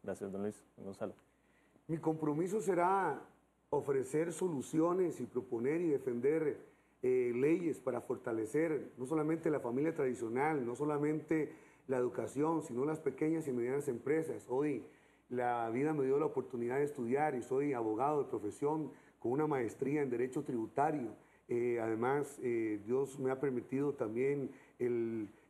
Gracias, don Luis. Don Gonzalo. Mi compromiso será ofrecer soluciones y proponer y defender leyes para fortalecer no solamente la familia tradicional, no solamente la educación, sino las pequeñas y medianas empresas. Hoy la vida me dio la oportunidad de estudiar y soy abogado de profesión con una maestría en Derecho Tributario. Además, Dios me ha permitido también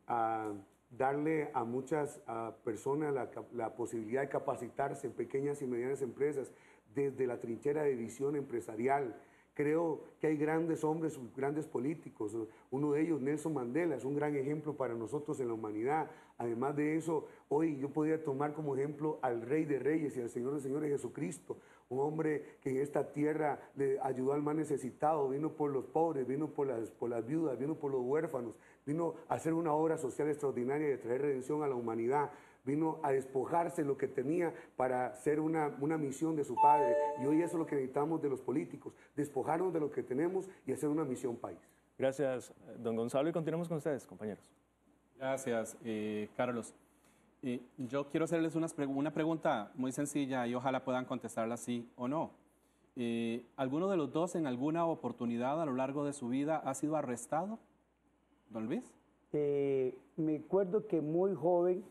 darle a muchas personas la posibilidad de capacitarse en pequeñas y medianas empresas desde la trinchera de visión empresarial. Creo que hay grandes hombres, grandes políticos. Uno de ellos, Nelson Mandela, es un gran ejemplo para nosotros en la humanidad. Además de eso, hoy yo podría tomar como ejemplo al Rey de Reyes y al Señor de Señores Jesucristo, un hombre que en esta tierra le ayudó al más necesitado, vino por los pobres, vino por las viudas, vino por los huérfanos, vino a hacer una obra social extraordinaria de traer redención a la humanidad. Vino a despojarse lo que tenía para hacer una misión de su padre. Y hoy eso es lo que necesitamos de los políticos, despojarnos de lo que tenemos y hacer una misión país. Gracias, don Gonzalo, y continuamos con ustedes, compañeros. Gracias, Carlos. Yo quiero hacerles una pregunta muy sencilla y ojalá puedan contestarla sí o no. ¿Alguno de los dos en alguna oportunidad a lo largo de su vida ha sido arrestado, don Luis? Me acuerdo que muy joven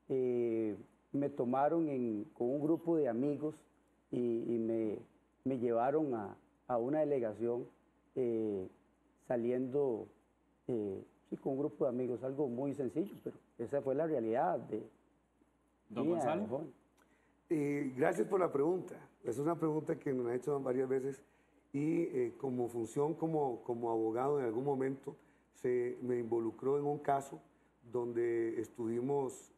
me tomaron con un grupo de amigos y me llevaron a una delegación saliendo sí, con un grupo de amigos, algo muy sencillo, pero esa fue la realidad de don Gonzalo. Gracias por la pregunta. Es una pregunta que me han hecho varias veces y como función como abogado en algún momento me involucró en un caso donde estuvimos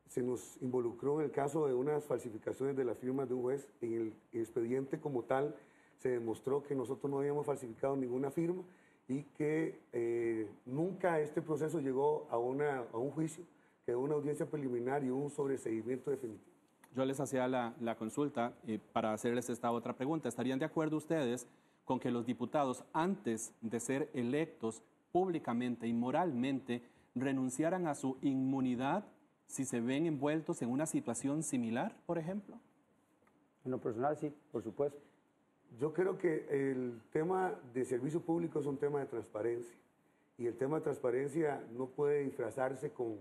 se nos involucró en el caso de unas falsificaciones de las firmas de un juez. En el expediente como tal se demostró que nosotros no habíamos falsificado ninguna firma y que nunca este proceso llegó a un juicio, quedó una audiencia preliminar y un sobreseimiento definitivo. Yo les hacía la consulta para hacerles esta otra pregunta. ¿Estarían de acuerdo ustedes con que los diputados, antes de ser electos públicamente y moralmente, renunciaran a su inmunidad si se ven envueltos en una situación similar, por ejemplo? En lo personal, sí, por supuesto. Yo creo que el tema de servicio público es un tema de transparencia y el tema de transparencia no puede disfrazarse con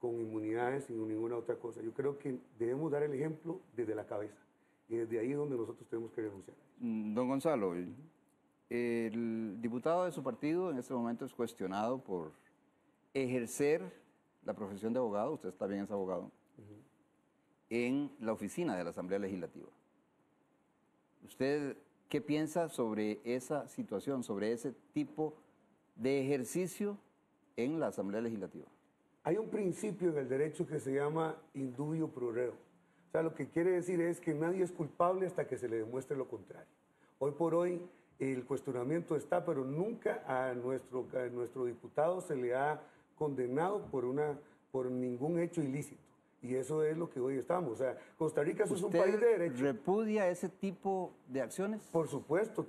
inmunidades ni ninguna otra cosa. Yo creo que debemos dar el ejemplo desde la cabeza y desde ahí es donde nosotros tenemos que renunciar. Don Gonzalo, el diputado de su partido en este momento es cuestionado por ejercer la profesión de abogado, usted también es abogado, en la oficina de la Asamblea Legislativa. ¿Usted qué piensa sobre esa situación, sobre ese tipo de ejercicio en la Asamblea Legislativa? Hay un principio en el derecho que se llama indubio pro reo. O sea, lo que quiere decir es que nadie es culpable hasta que se le demuestre lo contrario. Hoy por hoy el cuestionamiento está, pero nunca a nuestro diputado se le ha condenado por ningún hecho ilícito. Y eso es lo que hoy estamos. O sea, Costa Rica es un país de derecho. ¿Repudia ese tipo de acciones? Por supuesto,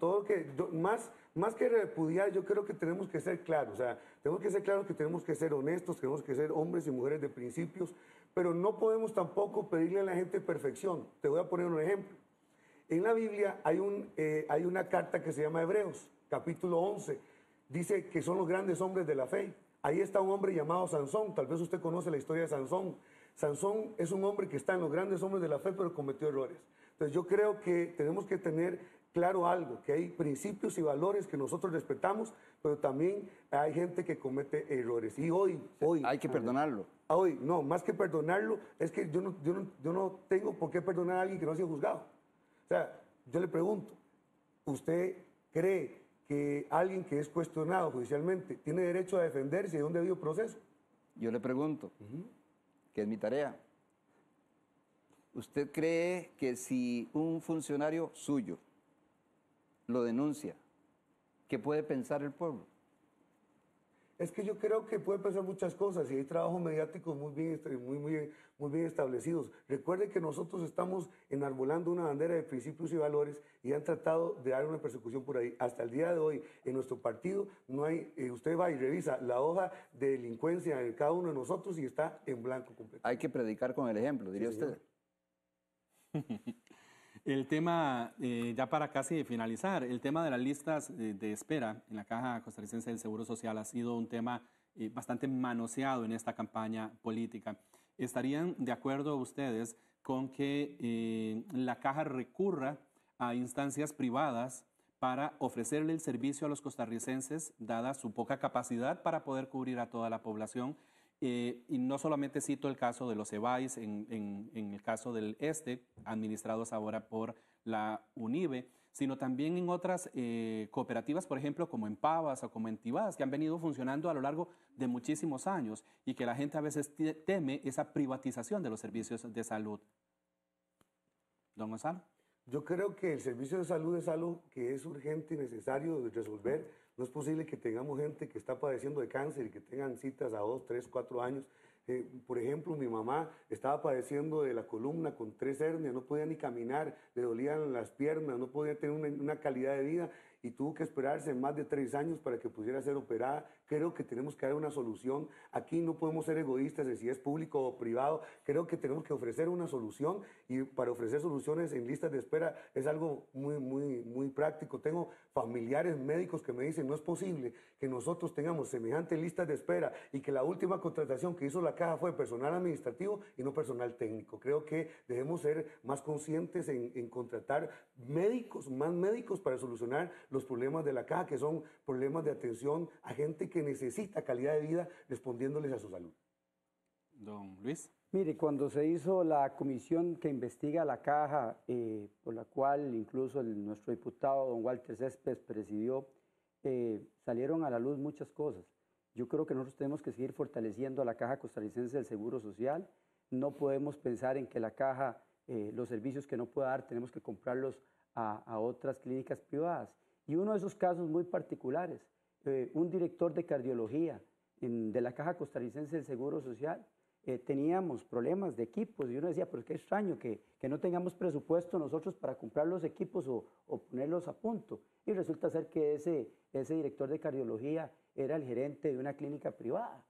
más que repudiar, yo creo que tenemos que ser claros. O sea, tenemos que ser claros que tenemos que ser honestos, tenemos que ser hombres y mujeres de principios, pero no podemos tampoco pedirle a la gente perfección. Te voy a poner un ejemplo. En la Biblia hay una carta que se llama Hebreos, capítulo 11. Dice que son los grandes hombres de la fe. Ahí está un hombre llamado Sansón. Tal vez usted conoce la historia de Sansón. Sansón es un hombre que está en los grandes hombres de la fe, pero cometió errores. Entonces yo creo que tenemos que tener claro algo, que hay principios y valores que nosotros respetamos, pero también hay gente que comete errores. Y hoy hay que perdonarlo. Hoy, no, más que perdonarlo, es que yo no tengo por qué perdonar a alguien que no ha sido juzgado. O sea, yo le pregunto, ¿usted cree que alguien que es cuestionado judicialmente tiene derecho a defenderse de un debido proceso? Yo le pregunto, que es mi tarea. ¿Usted cree que si un funcionario suyo lo denuncia, qué puede pensar el pueblo? Es que yo creo que puede pensar muchas cosas y hay trabajos mediáticos muy bien establecidos. Recuerde que nosotros estamos enarbolando una bandera de principios y valores y han tratado de dar una persecución por ahí. Hasta el día de hoy, en nuestro partido, no hay, usted va y revisa la hoja de delincuencia de cada uno de nosotros y está en blanco completo. Hay que predicar con el ejemplo, diría usted. El tema, ya para casi finalizar, el tema de las listas de espera en la Caja Costarricense del Seguro Social ha sido un tema bastante manoseado en esta campaña política. ¿Estarían de acuerdo ustedes con que la Caja recurra a instancias privadas para ofrecerle el servicio a los costarricenses, dada su poca capacidad para poder cubrir a toda la población? Y no solamente cito el caso de los EBAIS, en el caso del administrados ahora por la UNIBE, sino también en otras cooperativas, por ejemplo, como en Pavas o como en Tibás, que han venido funcionando a lo largo de muchísimos años y que la gente a veces teme esa privatización de los servicios de salud. Don Gonzalo. Yo creo que el servicio de salud es algo que es urgente y necesario de resolver. No es posible que tengamos gente que está padeciendo de cáncer y que tengan citas a 2, 3, 4 años. Por ejemplo, mi mamá estaba padeciendo de la columna con 3 hernias, no podía ni caminar, le dolían las piernas, no podía tener una calidad de vida y tuvo que esperarse más de 3 años para que pudiera ser operada. Creo que tenemos que dar una solución. Aquí no podemos ser egoístas de si es público o privado. Creo que tenemos que ofrecer una solución y para ofrecer soluciones en listas de espera es algo muy práctico. Tengo familiares médicos que me dicen no es posible que nosotros tengamos semejantes listas de espera y que la última contratación que hizo la Caja fue personal administrativo y no personal técnico. Creo que debemos ser más conscientes en contratar más médicos para solucionar los problemas de la Caja, que son problemas de atención a gente que necesita calidad de vida respondiéndoles a su salud. Don Luis. Mire, cuando se hizo la comisión que investiga la Caja, por la cual incluso nuestro diputado don Walter Céspedes presidió, salieron a la luz muchas cosas. Yo creo que nosotros tenemos que seguir fortaleciendo a la Caja Costarricense del Seguro Social. No podemos pensar en que la Caja, los servicios que no pueda dar, tenemos que comprarlos a otras clínicas privadas. Y uno de esos casos muy particulares, un director de cardiología de la Caja Costarricense del Seguro Social, teníamos problemas de equipos y uno decía, pero qué extraño que no tengamos presupuesto nosotros para comprar los equipos o ponerlos a punto. Y resulta ser que ese director de cardiología era el gerente de una clínica privada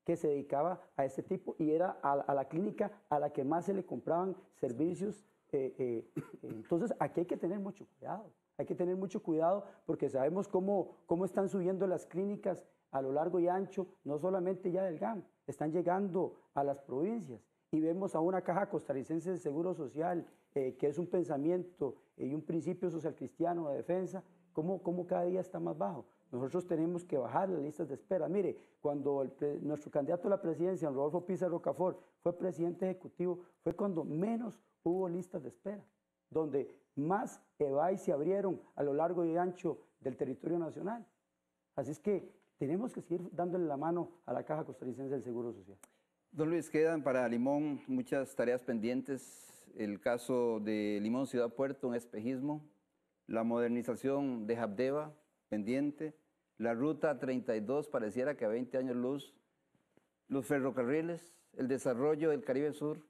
que se dedicaba a este tipo y era a la clínica a la que más se le compraban servicios. Entonces aquí hay que tener mucho cuidado. Hay que tener mucho cuidado porque sabemos cómo están subiendo las clínicas a lo largo y ancho, no solamente ya del GAM, están llegando a las provincias y vemos a una Caja Costarricense de Seguro Social que es un pensamiento y un principio social cristiano de defensa, cómo cada día está más bajo. Nosotros tenemos que bajar las listas de espera. Mire, cuando nuestro candidato a la presidencia, Rodolfo Pizarro Rocafort, fue presidente ejecutivo, fue cuando menos hubo listas de espera, donde más EBAI se abrieron a lo largo y ancho del territorio nacional. Así es que tenemos que seguir dándole la mano a la Caja Costarricense del Seguro Social. Don Luis, quedan para Limón muchas tareas pendientes. El caso de Limón Ciudad Puerto, un espejismo. La modernización de Habdeba, pendiente. La ruta 32 pareciera que a 20 años luz. Los ferrocarriles, el desarrollo del Caribe Sur.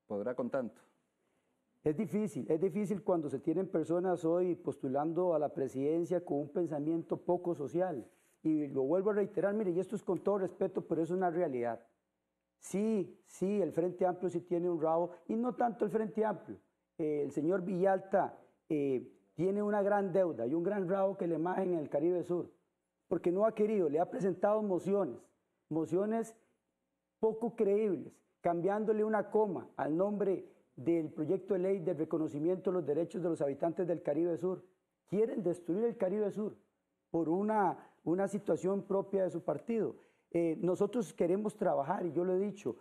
¿Podrá con tanto? Es difícil cuando se tienen personas hoy postulando a la presidencia con un pensamiento poco social. Y lo vuelvo a reiterar, mire, y esto es con todo respeto, pero es una realidad. Sí, el Frente Amplio sí tiene un rabo, y no tanto el Frente Amplio. El señor Villalta tiene una gran deuda y un gran rabo que le majen en el Caribe Sur, porque no ha querido, le ha presentado mociones poco creíbles, cambiándole una coma al nombre del proyecto de ley de reconocimiento de los derechos de los habitantes del Caribe Sur. Quieren destruir el Caribe Sur por una situación propia de su partido. Nosotros queremos trabajar, y yo lo he dicho,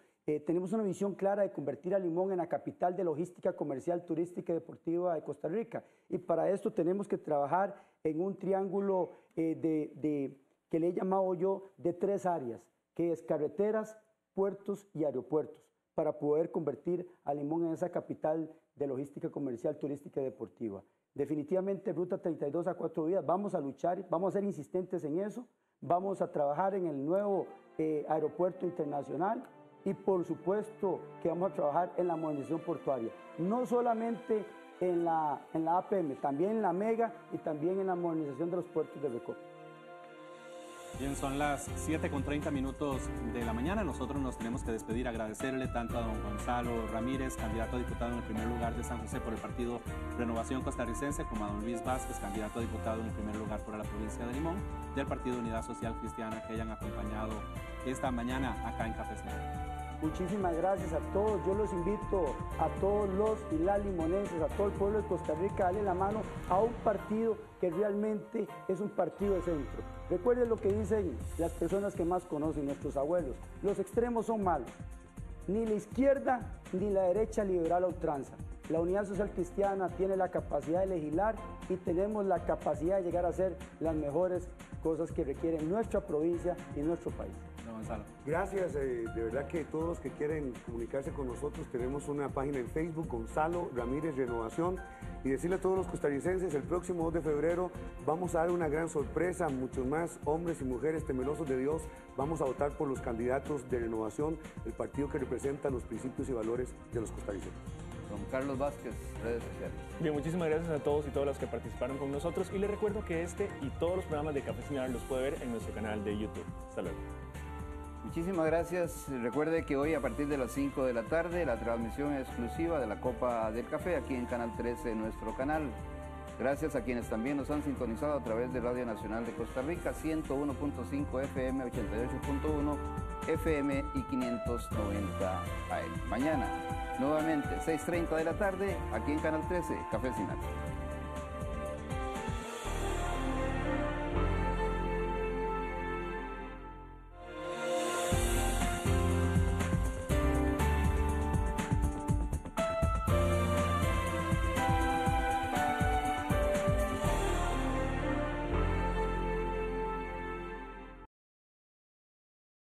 tenemos una visión clara de convertir a Limón en la capital de logística comercial, turística y deportiva de Costa Rica. Y para esto tenemos que trabajar en un triángulo que le he llamado yo de 3 áreas, que es carreteras, puertos y aeropuertos, para poder convertir a Limón en esa capital de logística comercial, turística y deportiva. Definitivamente Ruta 32 a 4 vías, vamos a luchar, vamos a ser insistentes en eso, vamos a trabajar en el nuevo aeropuerto internacional y por supuesto que vamos a trabajar en la modernización portuaria, no solamente en la APM, también en la Mega y también en la modernización de los puertos de Recope. Bien, son las 7:30 de la mañana. Nosotros nos tenemos que despedir, agradecerle tanto a don Gonzalo Ramírez, candidato a diputado en el primer lugar de San José por el partido Renovación Costarricense, como a don Luis Vázquez, candidato a diputado en el primer lugar por la provincia de Limón, del Partido Unidad Social Cristiana, que hayan acompañado esta mañana acá en Cafecinart. Muchísimas gracias a todos. Yo los invito a todos los y las limonenses, a todo el pueblo de Costa Rica, a darle la mano a un partido que realmente es un partido de centro. Recuerden lo que dicen las personas que más conocen, nuestros abuelos. Los extremos son malos. Ni la izquierda ni la derecha liberal a ultranza. La Unidad Social Cristiana tiene la capacidad de legislar y tenemos la capacidad de llegar a hacer las mejores cosas que requieren nuestra provincia y nuestro país. Gonzalo. Gracias, de verdad que todos los que quieren comunicarse con nosotros, tenemos una página en Facebook, Gonzalo Ramírez Renovación, y decirle a todos los costarricenses, el próximo 2 de febrero vamos a dar una gran sorpresa, muchos más hombres y mujeres temerosos de Dios, vamos a votar por los candidatos de Renovación, el partido que representa los principios y valores de los costarricenses. Don Carlos Vázquez, redes sociales. Bien, muchísimas gracias a todos y todas las que participaron con nosotros, y les recuerdo que este y todos los programas de Cafecinart los puede ver en nuestro canal de YouTube. Hasta luego. Muchísimas gracias. Recuerde que hoy a partir de las 5 de la tarde la transmisión exclusiva de la Copa del Café aquí en Canal 13, nuestro canal. Gracias a quienes también nos han sintonizado a través de Radio Nacional de Costa Rica, 101.5 FM, 88.1 FM y 590 AM. Mañana, nuevamente, 6:30 de la tarde, aquí en Canal 13, Cafecinart.